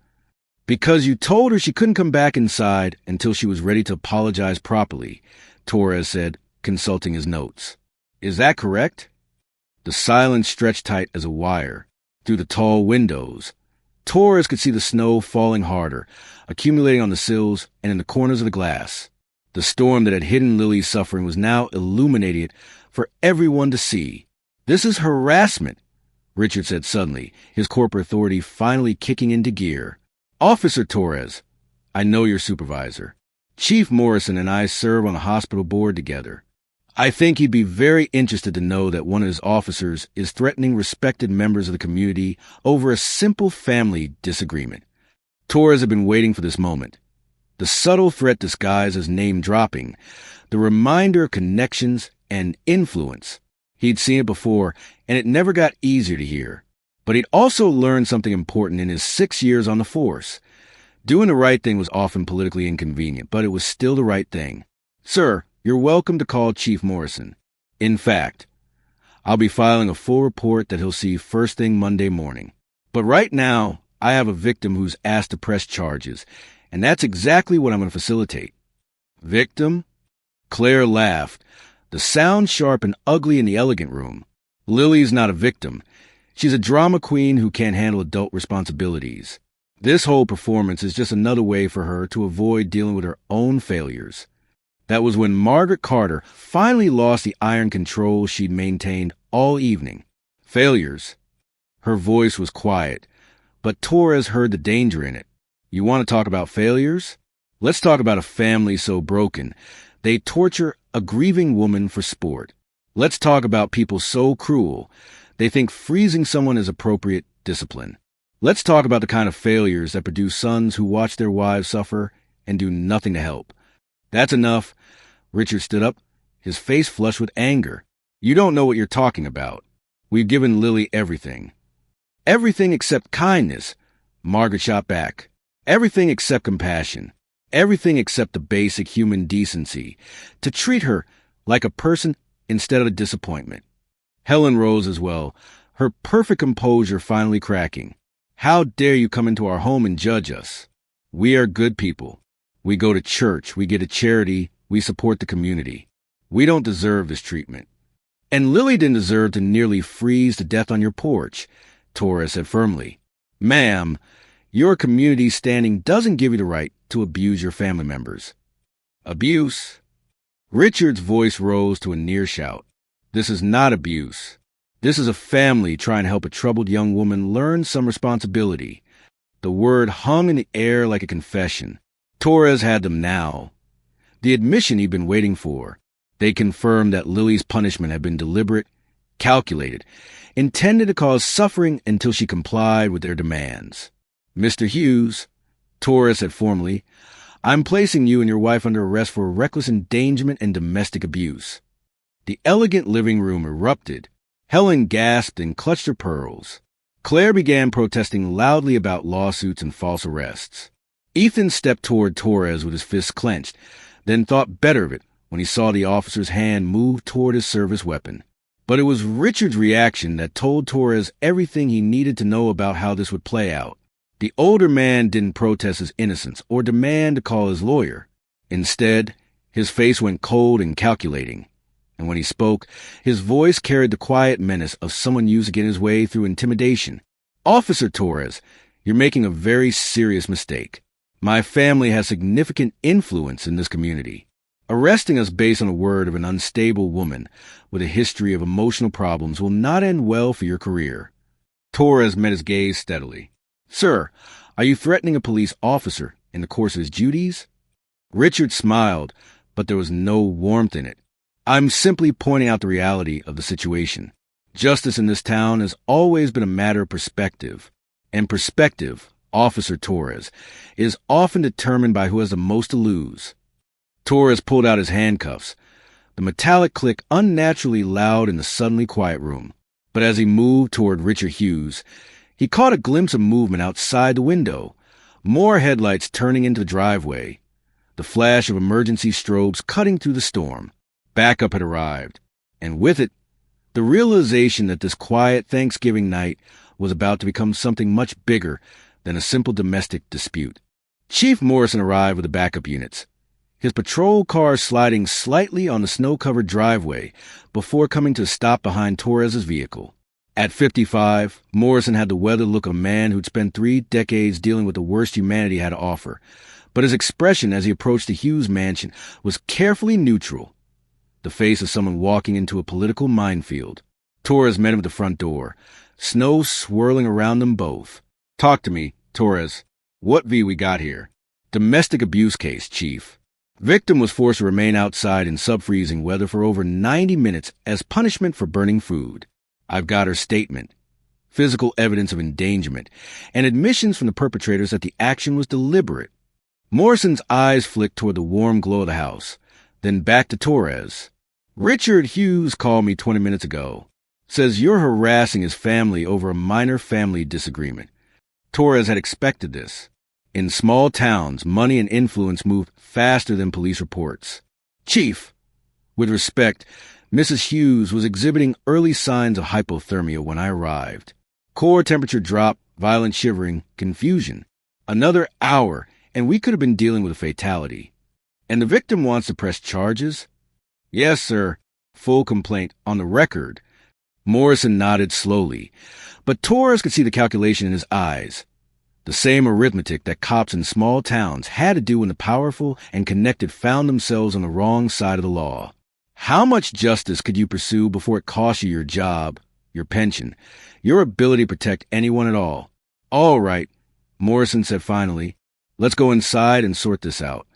Because you told her she couldn't come back inside until she was ready to apologize properly, Torres said, consulting his notes. Is that correct? The silence stretched tight as a wire. Through the tall windows, Torres could see the snow falling harder, accumulating on the sills and in the corners of the glass. The storm that had hidden Lily's suffering was now illuminating it for everyone to see. "This is harassment," Richard said suddenly, his corporate authority finally kicking into gear. "Officer Torres, I know your supervisor. Chief Morrison and I serve on the hospital board together. I think he'd be very interested to know that one of his officers is threatening respected members of the community over a simple family disagreement." Torres had been waiting for this moment. The subtle threat disguised as name-dropping, the reminder of connections and influence. He'd seen it before, and it never got easier to hear. But he'd also learned something important in his 6 years on the force. Doing the right thing was often politically inconvenient, but it was still the right thing. "Sir, you're welcome to call Chief Morrison. In fact, I'll be filing a full report that he'll see first thing Monday morning. But right now, I have a victim who's asked to press charges, and that's exactly what I'm going to facilitate." "Victim?" Claire laughed, the sound sharp and ugly in the elegant room. "Lily's not a victim. She's a drama queen who can't handle adult responsibilities. This whole performance is just another way for her to avoid dealing with her own failures." That was when Margaret Carter finally lost the iron control she'd maintained all evening. "Failures?" Her voice was quiet, but Torres heard the danger in it. "You want to talk about failures? Let's talk about a family so broken they torture a grieving woman for sport. Let's talk about people so cruel they think freezing someone is appropriate discipline. Let's talk about the kind of failures that produce sons who watch their wives suffer and do nothing to help." "That's enough." Richard stood up, his face flushed with anger. "You don't know what you're talking about. We've given Lily everything." "Everything except kindness," Margaret shot back. "Everything except compassion. Everything except the basic human decency. To treat her like a person instead of a disappointment." Helen rose as well, her perfect composure finally cracking. "How dare you come into our home and judge us? We are good people. We go to church, we get a charity, we support the community. We don't deserve this treatment." "And Lily didn't deserve to nearly freeze to death on your porch," Torres said firmly. "Ma'am, your community standing doesn't give you the right to abuse your family members." "Abuse?" Richard's voice rose to a near shout. "This is not abuse. This is a family trying to help a troubled young woman learn some responsibility." The word hung in the air like a confession. Torres had them now. The admission he'd been waiting for. They confirmed that Lily's punishment had been deliberate, calculated, intended to cause suffering until she complied with their demands. "Mr. Hughes," Torres said formally, "I'm placing you and your wife under arrest for reckless endangerment and domestic abuse." The elegant living room erupted. Helen gasped and clutched her pearls. Claire began protesting loudly about lawsuits and false arrests. Ethan stepped toward Torres with his fists clenched, then thought better of it when he saw the officer's hand move toward his service weapon. But it was Richard's reaction that told Torres everything he needed to know about how this would play out. The older man didn't protest his innocence or demand to call his lawyer. Instead, his face went cold and calculating. And when he spoke, his voice carried the quiet menace of someone used to get his way through intimidation. "Officer Torres, you're making a very serious mistake. My family has significant influence in this community. Arresting us based on the word of an unstable woman with a history of emotional problems will not end well for your career." Torres met his gaze steadily. "Sir, are you threatening a police officer in the course of his duties?" Richard smiled, but there was no warmth in it. "I'm simply pointing out the reality of the situation. Justice in this town has always been a matter of perspective. And perspective, Officer Torres, is often determined by who has the most to lose." Torres pulled out his handcuffs. The metallic click unnaturally loud in the suddenly quiet room. But as he moved toward Richard Hughes, he caught a glimpse of movement outside the window. More headlights turning into the driveway. The flash of emergency strobes cutting through the storm. Backup had arrived, and with it, the realization that this quiet Thanksgiving night was about to become something much bigger than a simple domestic dispute. Chief Morrison arrived with the backup units, his patrol car sliding slightly on the snow-covered driveway before coming to a stop behind Torres's vehicle. At 55, Morrison had the weathered look of a man who'd spent 3 decades dealing with the worst humanity had to offer. But his expression as he approached the Hughes mansion was carefully neutral, the face of someone walking into a political minefield. Torres met him at the front door, snow swirling around them both. "Talk to me, Torres. What V we got here?" "Domestic abuse case, Chief. Victim was forced to remain outside in sub-freezing weather for over 90 minutes as punishment for burning food. I've got her statement, physical evidence of endangerment, and admissions from the perpetrators that the action was deliberate." Morrison's eyes flicked toward the warm glow of the house, then back to Torres. "Richard Hughes called me 20 minutes ago. Says you're harassing his family over a minor family disagreement." Torres had expected this. In small towns, money and influence moved faster than police reports. "Chief," with respect, Mrs. Hughes was exhibiting early signs of hypothermia when I arrived. Core temperature drop, violent shivering, confusion. Another hour, and we could have been dealing with a fatality. "And the victim wants to press charges?" "Yes, sir. Full complaint on the record." Morrison nodded slowly, but Torres could see the calculation in his eyes. The same arithmetic that cops in small towns had to do when the powerful and connected found themselves on the wrong side of the law. How much justice could you pursue before it cost you your job, your pension, your ability to protect anyone at all? "All right," Morrison said finally. "Let's go inside and sort this out."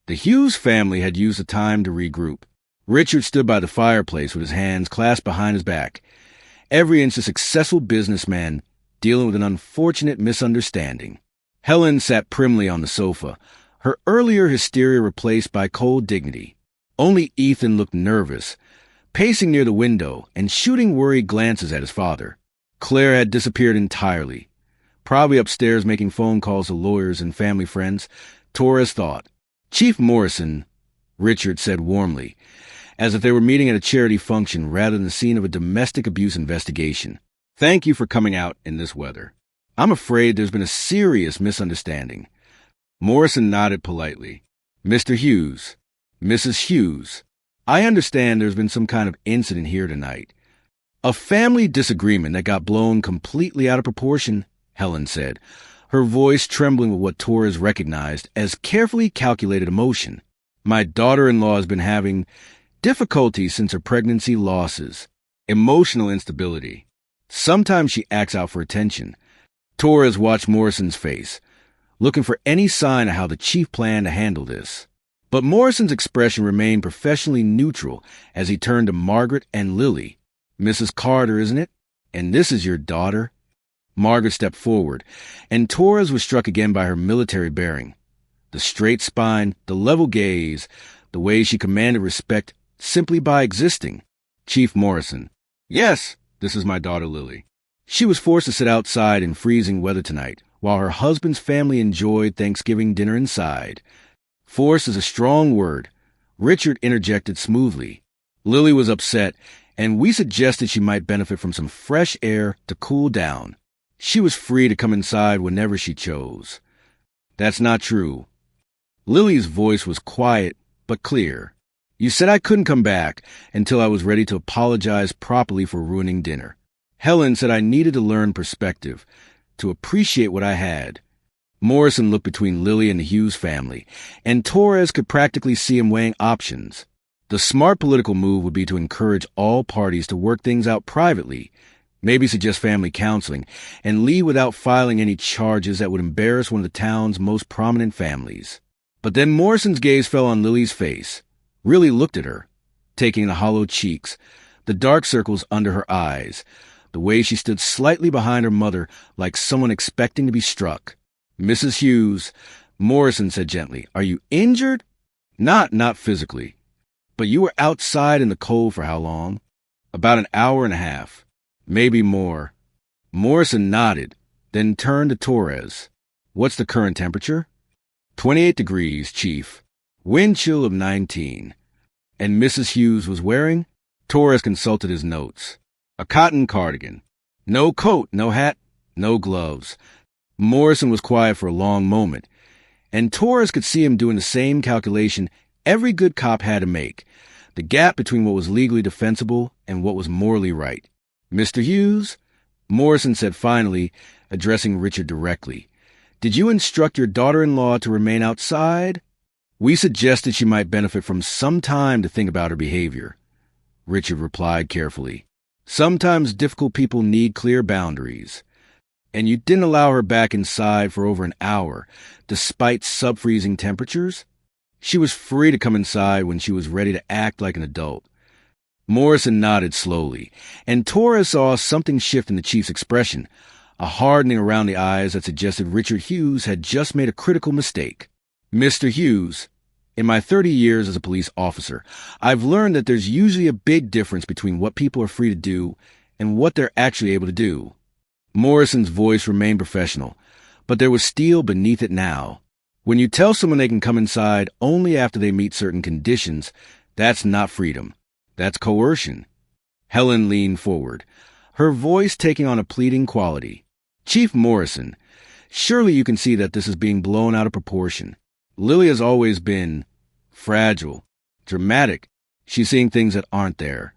The Hughes family had used the time to regroup. Richard stood by the fireplace with his hands clasped behind his back, every inch a successful businessman dealing with an unfortunate misunderstanding. Helen sat primly on the sofa, her earlier hysteria replaced by cold dignity. Only Ethan looked nervous, pacing near the window and shooting worried glances at his father. Claire had disappeared entirely, probably upstairs making phone calls to lawyers and family friends, Torres thought. "Chief Morrison," Richard said warmly, as if they were meeting at a charity function rather than the scene of a domestic abuse investigation. "Thank you for coming out in this weather. I'm afraid there's been a serious misunderstanding." Morrison nodded politely. "Mr. Hughes, Mrs. Hughes, I understand there's been some kind of incident here tonight." "A family disagreement that got blown completely out of proportion," Helen said, her voice trembling with what Torres recognized as carefully calculated emotion. "My daughter-in-law has been having difficulties since her pregnancy losses, emotional instability. Sometimes she acts out for attention." Torres watched Morrison's face, looking for any sign of how the chief planned to handle this. But Morrison's expression remained professionally neutral as he turned to Margaret and Lily. "Mrs. Carter, isn't it? And this is your daughter?" Margaret stepped forward, and Torres was struck again by her military bearing. The straight spine, the level gaze, the way she commanded respect simply by existing. "Chief Morrison." "Yes, this is my daughter Lily. She was forced to sit outside in freezing weather tonight, while her husband's family enjoyed Thanksgiving dinner inside." Force is a strong word, Richard interjected smoothly. "Lily was upset, and we suggested she might benefit from some fresh air to cool down. She was free to come inside whenever she chose." "That's not true." Lily's voice was quiet but clear. "You said I couldn't come back until I was ready to apologize properly for ruining dinner. Helen said I needed to learn perspective, to appreciate what I had." Morrison looked between Lily and the Hughes family, and Torres could practically see him weighing options. The smart political move would be to encourage all parties to work things out privately, maybe suggest family counseling, and leave without filing any charges that would embarrass one of the town's most prominent families. But then Morrison's gaze fell on Lily's face, really looked at her, taking the hollow cheeks, the dark circles under her eyes, the way she stood slightly behind her mother like someone expecting to be struck. "Mrs. Hughes," Morrison said gently, "are you injured?" Not physically. But you were outside in the cold for how long?" "About an hour and a half. Maybe more." Morrison nodded, then turned to Torres. "What's the current temperature?" 28 degrees, Chief. Wind chill of 19. "And Mrs. Hughes was wearing?" Torres consulted his notes. "A cotton cardigan. No coat, no hat, no gloves." Morrison was quiet for a long moment, and Torres could see him doing the same calculation every good cop had to make, the gap between what was legally defensible and what was morally right. "Mr. Hughes, Morrison said finally, addressing Richard directly. Did you instruct your daughter-in-law to remain outside? We suggested she might benefit from some time to think about her behavior. Richard replied carefully. Sometimes difficult people need clear boundaries. And you didn't allow her back inside for over an hour, despite sub-freezing temperatures? She was free to come inside when she was ready to act like an adult. Morrison nodded slowly, and Torres saw something shift in the chief's expression, a hardening around the eyes that suggested Richard Hughes had just made a critical mistake. Mr. Hughes, in my 30 years as a police officer, I've learned that there's usually a big difference between what people are free to do and what they're actually able to do. Morrison's voice remained professional, but there was steel beneath it now. When you tell someone they can come inside only after they meet certain conditions, that's not freedom. That's coercion. Helen leaned forward, her voice taking on a pleading quality. Chief Morrison, surely you can see that this is being blown out of proportion. Lily has always been fragile, dramatic. She's seeing things that aren't there.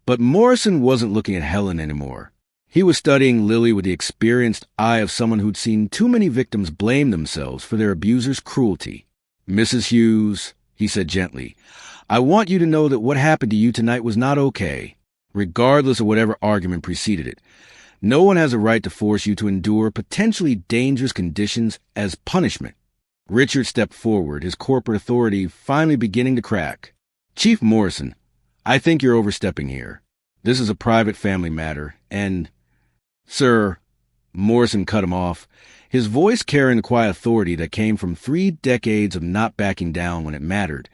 But Morrison wasn't looking at Helen anymore. He was studying Lily with the experienced eye of someone who'd seen too many victims blame themselves for their abuser's cruelty. Mrs. Hughes, he said gently, I want you to know that what happened to you tonight was not okay, regardless of whatever argument preceded it. No one has a right to force you to endure potentially dangerous conditions as punishment. Richard stepped forward, his corporate authority finally beginning to crack. Chief Morrison, I think you're overstepping here. This is a private family matter, and... Sir, Morrison cut him off, his voice carrying the quiet authority that came from 3 decades of not backing down when it mattered.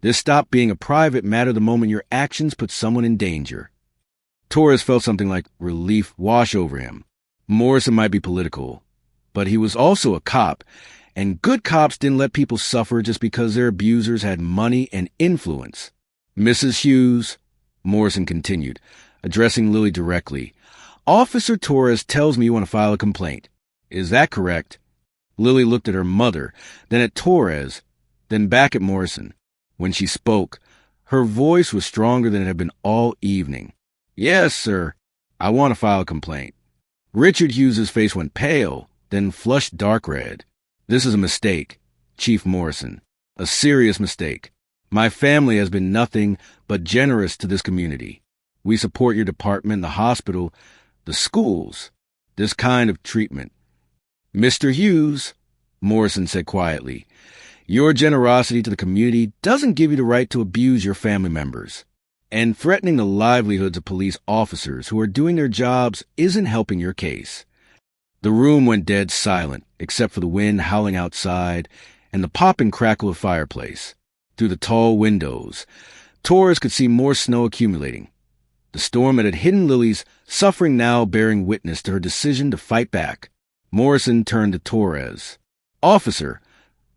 This stopped being a private matter the moment your actions put someone in danger. Torres felt something like relief wash over him. Morrison might be political, but he was also a cop, and good cops didn't let people suffer just because their abusers had money and influence. Mrs. Hughes, Morrison continued, addressing Lily directly, Officer Torres tells me you want to file a complaint. Is that correct? Lily looked at her mother, then at Torres, then back at Morrison. When she spoke, her voice was stronger than it had been all evening. Yes, sir. I want to file a complaint. Richard Hughes's face went pale, then flushed dark red. This is a mistake, Chief Morrison. A serious mistake. My family has been nothing but generous to this community. We support your department, the hospital, the schools, this kind of treatment. Mr. Hughes, Morrison said quietly, your generosity to the community doesn't give you the right to abuse your family members. And threatening the livelihoods of police officers who are doing their jobs isn't helping your case. The room went dead silent, except for the wind howling outside and the pop and crackle of fireplace. Through the tall windows, Torres could see more snow accumulating. The storm that had hidden Lily's suffering now bearing witness to her decision to fight back. Morrison turned to Torres. Officer,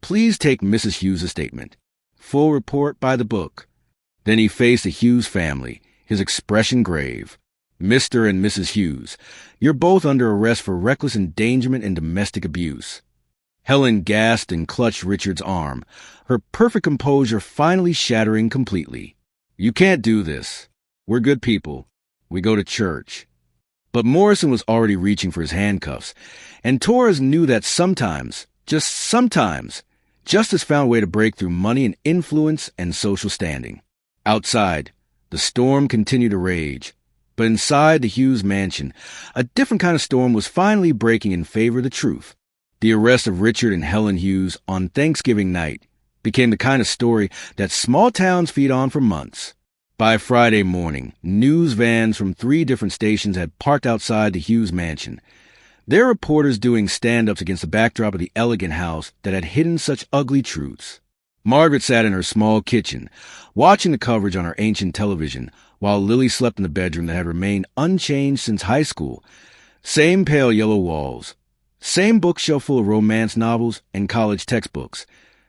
please take Mrs. Hughes' statement. Full report by the book. Then he faced the Hughes family, his expression grave. Mr. and Mrs. Hughes, you're both under arrest for reckless endangerment and domestic abuse. Helen gasped and clutched Richard's arm, her perfect composure finally shattering completely. You can't do this. We're good people. We go to church. But Morrison was already reaching for his handcuffs, and Torres knew that sometimes, just sometimes, justice found a way to break through money and influence and social standing. Outside, the storm continued to rage, but inside the Hughes mansion, a different kind of storm was finally breaking in favor of the truth. The arrest of Richard and Helen Hughes on Thanksgiving night became the kind of story that small towns feed on for months. By Friday morning, news vans from 3 different stations had parked outside the Hughes mansion, their reporters doing stand-ups against the backdrop of the elegant house that had hidden such ugly truths. Margaret sat in her small kitchen, watching the coverage on her ancient television, while Lily slept in the bedroom that had remained unchanged since high school. Same pale yellow walls, same bookshelf full of romance novels and college textbooks,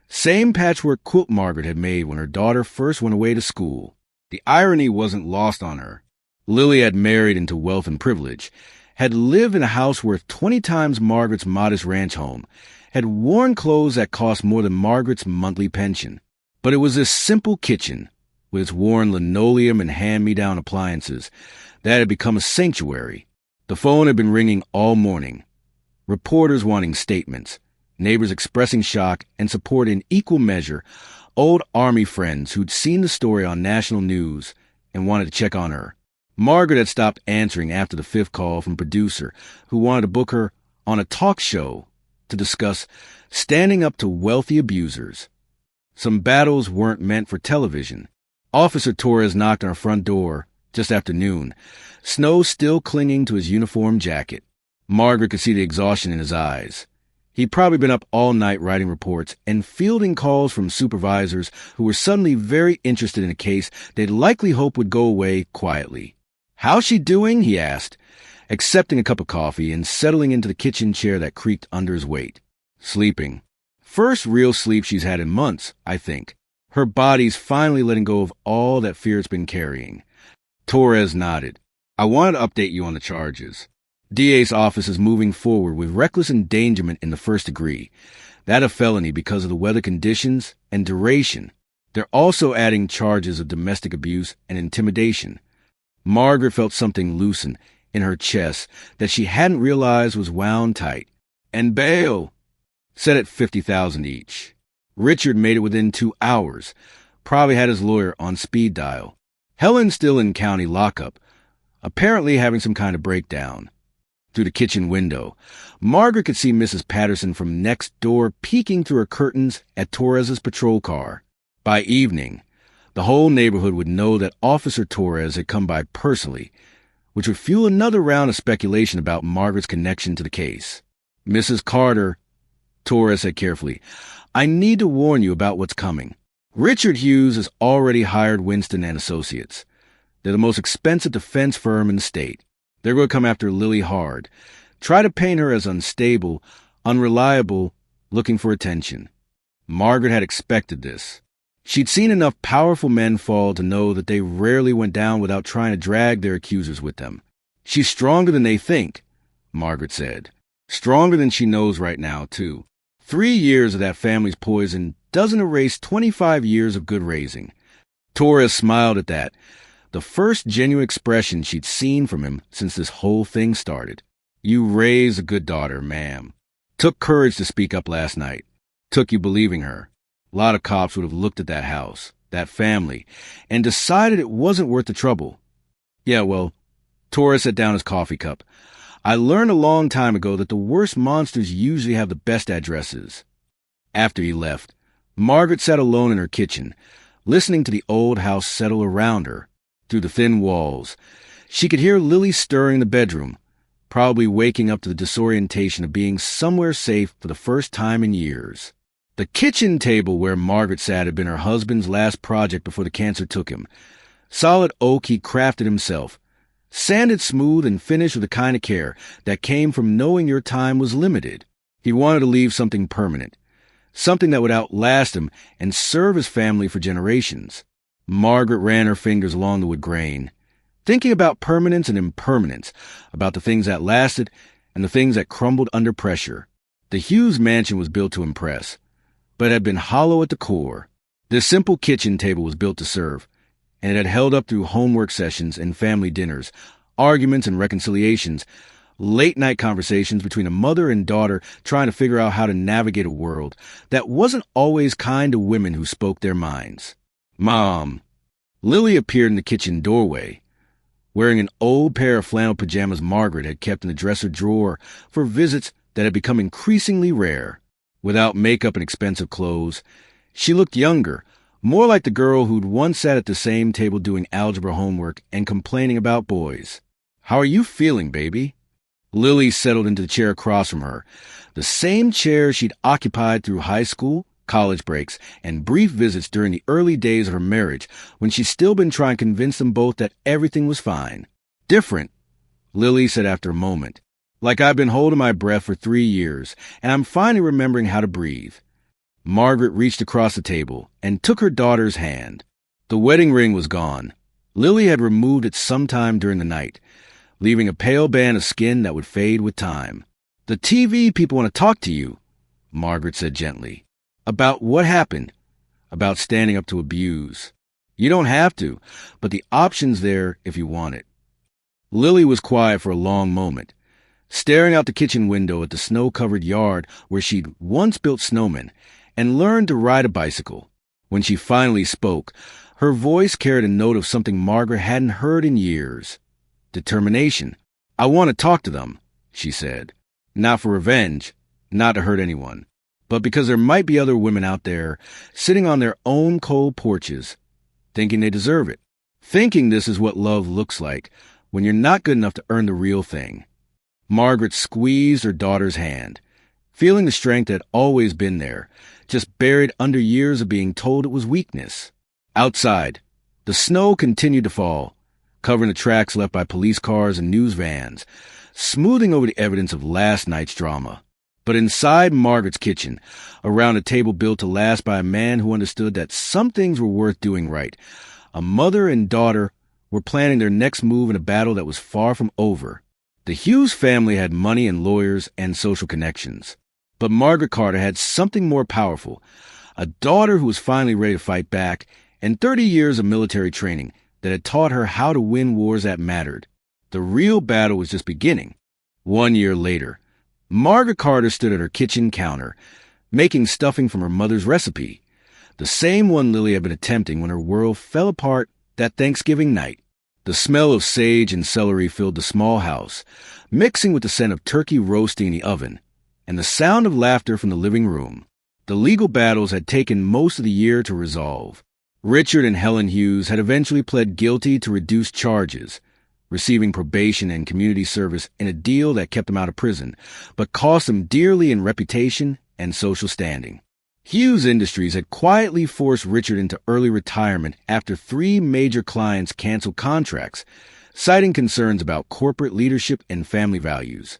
same patchwork quilt Margaret had made when her daughter first went away to school. The irony wasn't lost on her. Lily had married into wealth and privilege, had lived in a house worth 20 times Margaret's modest ranch home, had worn clothes that cost more than Margaret's monthly pension. But it was this simple kitchen, with its worn linoleum and hand-me-down appliances, that had become a sanctuary. The phone had been ringing all morning. Reporters wanting statements, neighbors expressing shock and support in equal measure, old Army friends who'd seen the story on national news and wanted to check on her. Margaret had stopped answering after the fifth call from a producer who wanted to book her on a talk show to discuss standing up to wealthy abusers. Some battles weren't meant for television. Officer Torres knocked on her front door just after noon, snow still clinging to his uniform jacket. Margaret could see the exhaustion in his eyes. He'd probably been up all night writing reports and fielding calls from supervisors who were suddenly very interested in a case they'd likely hope would go away quietly. "How's she doing?" he asked, accepting a cup of coffee and settling into the kitchen chair that creaked under his weight. "Sleeping. First real sleep she's had in months, I think. Her body's finally letting go of all that fear it's been carrying." Torres nodded. "I wanted to update you on the charges. DA's office is moving forward with reckless endangerment in the first degree. That a felony because of the weather conditions and duration. They're also adding charges of domestic abuse and intimidation." Margaret felt something loosen in her chest that she hadn't realized was wound tight. "And bail," set at $50,000 each. Richard made it within 2 hours. Probably had his lawyer on speed dial. Helen's still in county lockup, apparently having some kind of breakdown. Through the kitchen window, Margaret could see Mrs. Patterson from next door peeking through her curtains at Torres's patrol car. By evening, the whole neighborhood would know that Officer Torres had come by personally, which would fuel another round of speculation about Margaret's connection to the case. "Mrs. Carter," Torres said carefully, "I need to warn you about what's coming. Richard Hughes has already hired Winston and Associates. They're the most expensive defense firm in the state. They're going to come after Lily hard, try to paint her as unstable, unreliable, looking for attention." Margaret had expected this. She'd seen enough powerful men fall to know that they rarely went down without trying to drag their accusers with them. "She's stronger than they think," Margaret said. "Stronger than she knows right now, too. 3 years of that family's poison doesn't erase 25 years of good raising." Torres smiled at that, the first genuine expression she'd seen from him since this whole thing started. "You raised a good daughter, ma'am. Took courage to speak up last night. Took you believing her. A lot of cops would have looked at that house, that family, and decided it wasn't worth the trouble." "Yeah, well," Torres set down his coffee cup, "I learned a long time ago that the worst monsters usually have the best addresses." After he left, Margaret sat alone in her kitchen, listening to the old house settle around her. Through the thin walls, she could hear Lily stirring in the bedroom, probably waking up to the disorientation of being somewhere safe for the first time in years. The kitchen table where Margaret sat had been her husband's last project before the cancer took him. Solid oak he crafted himself, sanded smooth and finished with the kind of care that came from knowing your time was limited. He wanted to leave something permanent, something that would outlast him and serve his family for generations. Margaret ran her fingers along the wood grain, thinking about permanence and impermanence, about the things that lasted and the things that crumbled under pressure. The Hughes mansion was built to impress, but it had been hollow at the core. This simple kitchen table was built to serve, and it had held up through homework sessions and family dinners, arguments and reconciliations, late-night conversations between a mother and daughter trying to figure out how to navigate a world that wasn't always kind to women who spoke their minds. "Mom." Lily appeared in the kitchen doorway, wearing an old pair of flannel pajamas Margaret had kept in the dresser drawer for visits that had become increasingly rare. Without makeup and expensive clothes, she looked younger, more like the girl who'd once sat at the same table doing algebra homework and complaining about boys. "How are you feeling, baby?" Lily settled into the chair across from her, the same chair she'd occupied through high school, college breaks, and brief visits during the early days of her marriage when she'd still been trying to convince them both that everything was fine. "Different," Lily said after a moment. "Like I've been holding my breath for 3 years, and I'm finally remembering how to breathe." Margaret reached across the table and took her daughter's hand. The wedding ring was gone. Lily had removed it sometime during the night, leaving a pale band of skin that would fade with time. "The TV people want to talk to you," Margaret said gently. "About what happened, about standing up to abuse. You don't have to, but the option's there if you want it." Lily was quiet for a long moment, staring out the kitchen window at the snow-covered yard where she'd once built snowmen and learned to ride a bicycle. When she finally spoke, her voice carried a note of something Margaret hadn't heard in years. Determination. "I want to talk to them," she said. "Not for revenge, not to hurt anyone, but because there might be other women out there sitting on their own cold porches, thinking they deserve it, thinking this is what love looks like when you're not good enough to earn the real thing." Margaret squeezed her daughter's hand, feeling the strength that had always been there, just buried under years of being told it was weakness. Outside, the snow continued to fall, covering the tracks left by police cars and news vans, smoothing over the evidence of last night's drama. But inside Margaret's kitchen, around a table built to last by a man who understood that some things were worth doing right, a mother and daughter were planning their next move in a battle that was far from over. The Hughes family had money and lawyers and social connections. But Margaret Carter had something more powerful, a daughter who was finally ready to fight back, and 30 years of military training that had taught her how to win wars that mattered. The real battle was just beginning. 1 year later, Margaret Carter stood at her kitchen counter, making stuffing from her mother's recipe, the same one Lily had been attempting when her world fell apart that Thanksgiving night. The smell of sage and celery filled the small house, mixing with the scent of turkey roasting in the oven, and the sound of laughter from the living room. The legal battles had taken most of the year to resolve. Richard and Helen Hughes had eventually pled guilty to reduced charges, receiving probation and community service in a deal that kept them out of prison, but cost them dearly in reputation and social standing. Hughes Industries had quietly forced Richard into early retirement after 3 major clients canceled contracts, citing concerns about corporate leadership and family values.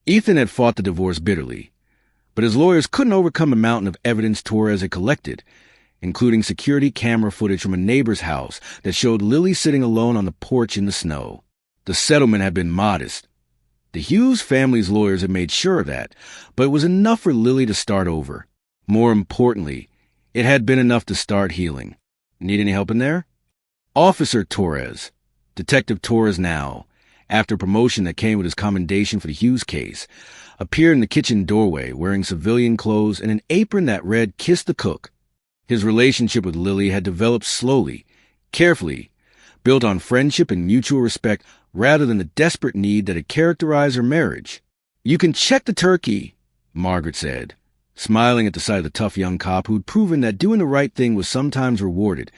Ethan had fought the divorce bitterly, but his lawyers couldn't overcome the mountain of evidence Torres had collected, including security camera footage from a neighbor's house that showed Lily sitting alone on the porch in the snow. The settlement had been modest. The Hughes family's lawyers had made sure of that, but it was enough for Lily to start over. More importantly, it had been enough to start healing. "Need any help in there?" Officer Torres, Detective Torres now, after promotion that came with his commendation for the Hughes case, appeared in the kitchen doorway wearing civilian clothes and an apron that read "Kiss the Cook." His relationship with Lily had developed slowly, carefully, built on friendship and mutual respect rather than the desperate need that had characterized her marriage. "You can check the turkey," Margaret said, smiling at the sight of the tough young cop who'd proven that doing the right thing was sometimes rewarded,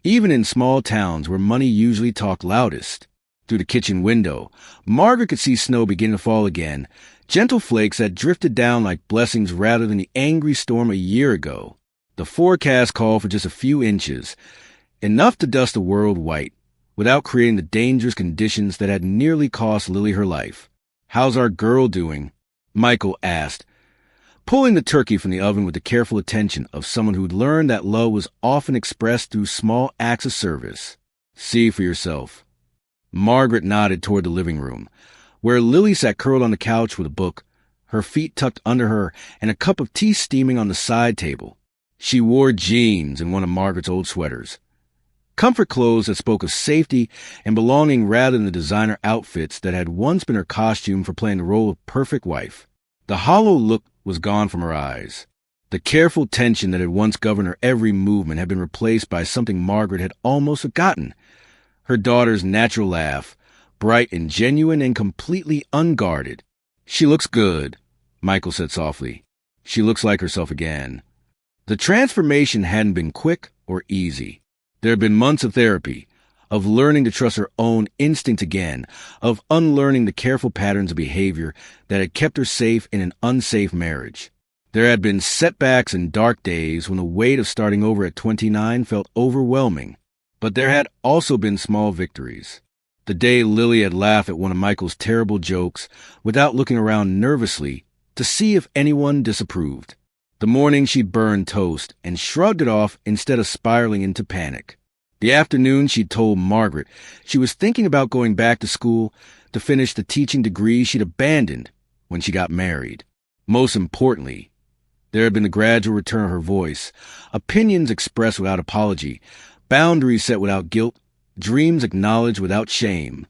even in small towns where money usually talked loudest. Through the kitchen window, Margaret could see snow begin to fall again, gentle flakes that drifted down like blessings rather than the angry storm a year ago. The forecast called for just a few inches, enough to dust the world white, without creating the dangerous conditions that had nearly cost Lily her life. "How's our girl doing?" Michael asked, pulling the turkey from the oven with the careful attention of someone who'd learned that love was often expressed through small acts of service. "See for yourself." Margaret nodded toward the living room, where Lily sat curled on the couch with a book, her feet tucked under her and a cup of tea steaming on the side table. She wore jeans and one of Margaret's old sweaters, comfort clothes that spoke of safety and belonging rather than the designer outfits that had once been her costume for playing the role of perfect wife. The hollow look was gone from her eyes. The careful tension that had once governed her every movement had been replaced by something Margaret had almost forgotten. Her daughter's natural laugh, bright and genuine and completely unguarded. "She looks good," Michael said softly. "She looks like herself again." The transformation hadn't been quick or easy. There had been months of therapy, of learning to trust her own instinct again, of unlearning the careful patterns of behavior that had kept her safe in an unsafe marriage. There had been setbacks and dark days when the weight of starting over at 29 felt overwhelming. But there had also been small victories. The day Lily had laughed at one of Michael's terrible jokes without looking around nervously to see if anyone disapproved. The morning she'd burned toast and shrugged it off instead of spiraling into panic. The afternoon she'd told Margaret she was thinking about going back to school to finish the teaching degree she'd abandoned when she got married. Most importantly, there had been the gradual return of her voice, opinions expressed without apology, boundaries set without guilt, dreams acknowledged without shame.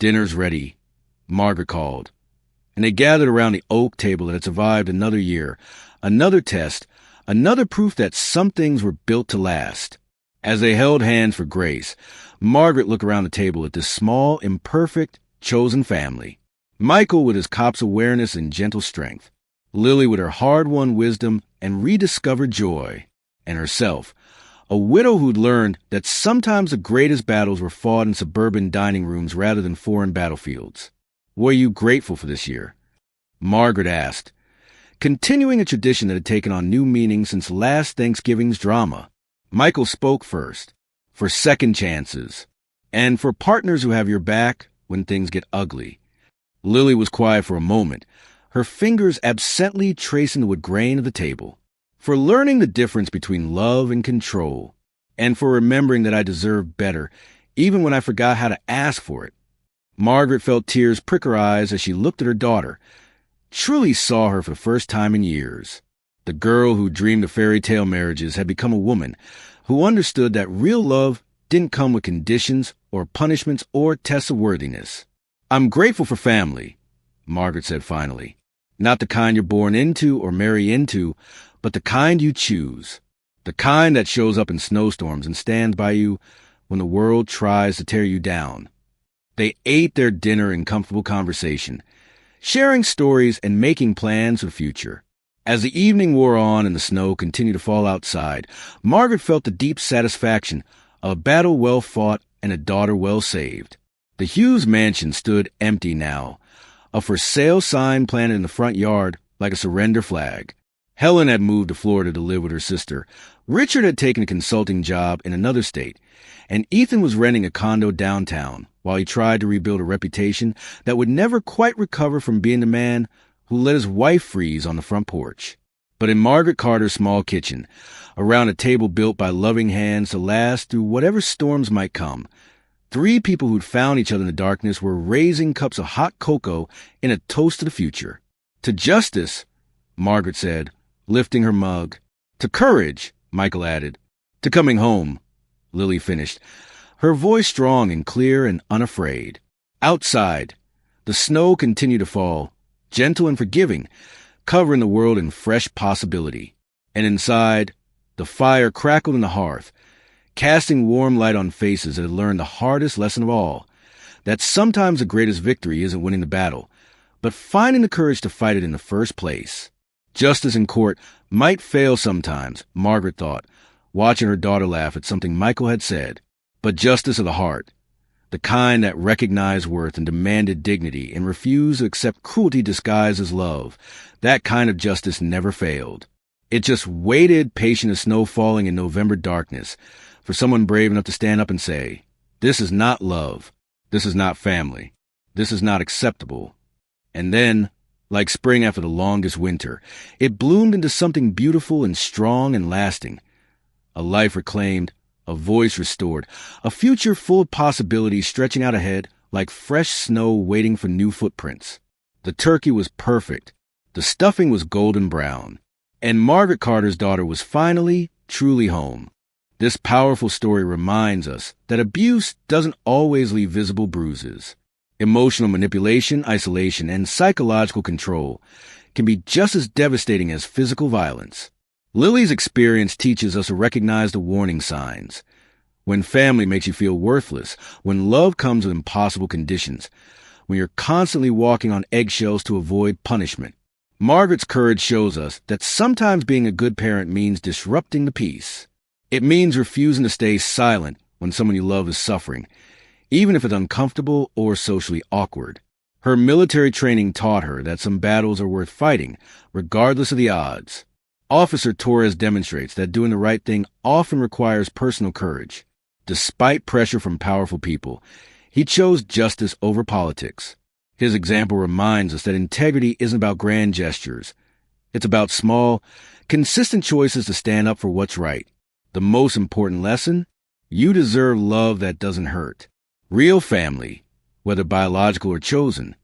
"Dinner's ready," Margaret called, and they gathered around the oak table that had survived another year, another test, another proof that some things were built to last. As they held hands for grace, Margaret looked around the table at this small, imperfect, chosen family. Michael with his cop's awareness and gentle strength, Lily with her hard-won wisdom and rediscovered joy, and herself, a widow who'd learned that sometimes the greatest battles were fought in suburban dining rooms rather than foreign battlefields. "What are you grateful for this year?" Margaret asked, continuing a tradition that had taken on new meaning since last Thanksgiving's drama. Michael spoke first, for second chances, and for partners who have your back when things get ugly. Lily was quiet for a moment, her fingers absently tracing the wood grain of the table. "For learning the difference between love and control, and for remembering that I deserved better, even when I forgot how to ask for it." Margaret felt tears prick her eyes as she looked at her daughter, truly saw her for the first time in years. The girl who dreamed of fairy tale marriages had become a woman who understood that real love didn't come with conditions or punishments or tests of worthiness. "I'm grateful for family," Margaret said finally. "Not the kind you're born into or marry into, but the kind you choose. The kind that shows up in snowstorms and stands by you when the world tries to tear you down." They ate their dinner in comfortable conversation, sharing stories and making plans for the future. As the evening wore on and the snow continued to fall outside, Margaret felt the deep satisfaction of a battle well fought and a daughter well saved. The Hughes mansion stood empty now, a for sale sign planted in the front yard like a surrender flag. Helen had moved to Florida to live with her sister. Richard had taken a consulting job in another state, and Ethan was renting a condo downtown while he tried to rebuild a reputation that would never quite recover from being the man who let his wife freeze on the front porch. But in Margaret Carter's small kitchen, around a table built by loving hands to last through whatever storms might come, three people who'd found each other in the darkness were raising cups of hot cocoa in a toast to the future. "To justice," Margaret said, lifting her mug. "To courage," Michael added. "To coming home," Lily finished, her voice strong and clear and unafraid. Outside, the snow continued to fall, gentle and forgiving, covering the world in fresh possibility. And inside, the fire crackled in the hearth, casting warm light on faces that had learned the hardest lesson of all, that sometimes the greatest victory isn't winning the battle, but finding the courage to fight it in the first place. Justice in court might fail sometimes, Margaret thought, watching her daughter laugh at something Michael had said, but justice of the heart, the kind that recognized worth and demanded dignity and refused to accept cruelty disguised as love, that kind of justice never failed. It just waited, patient as snow falling in November darkness, for someone brave enough to stand up and say, "This is not love. This is not family. This is not acceptable." And then, like spring after the longest winter, it bloomed into something beautiful and strong and lasting. A life reclaimed, a voice restored, a future full of possibilities stretching out ahead like fresh snow waiting for new footprints. The turkey was perfect. The stuffing was golden brown. And Margaret Carter's daughter was finally, truly home. This powerful story reminds us that abuse doesn't always leave visible bruises. Emotional manipulation, isolation, and psychological control can be just as devastating as physical violence. Lily's experience teaches us to recognize the warning signs. When family makes you feel worthless, when love comes with impossible conditions, when you're constantly walking on eggshells to avoid punishment. Margaret's courage shows us that sometimes being a good parent means disrupting the peace. It means refusing to stay silent when someone you love is suffering, even if it's uncomfortable or socially awkward. Her military training taught her that some battles are worth fighting, regardless of the odds. Officer Torres demonstrates that doing the right thing often requires personal courage. Despite pressure from powerful people, he chose justice over politics. His example reminds us that integrity isn't about grand gestures. It's about small, consistent choices to stand up for what's right. The most important lesson? You deserve love that doesn't hurt. Real family, whether biological or chosen,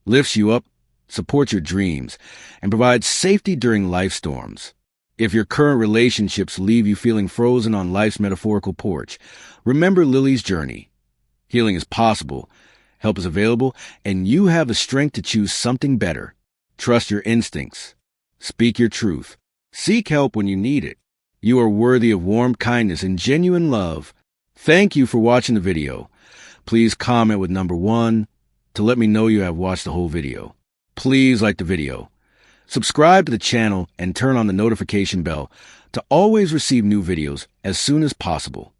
lifts you up, supports your dreams, and provides safety during life storms. If your current relationships leave you feeling frozen on life's metaphorical porch, remember Lily's journey. Healing is possible, Help is available, and you have the strength to choose something better. Trust your instincts. Speak your truth. Seek help when you need it. You are worthy of warm kindness and genuine love. Thank you for watching the video. Please comment with number 1 to let me know you have watched the whole video. Please like the video. Subscribe to the channel and turn on the notification bell to always receive new videos as soon as possible.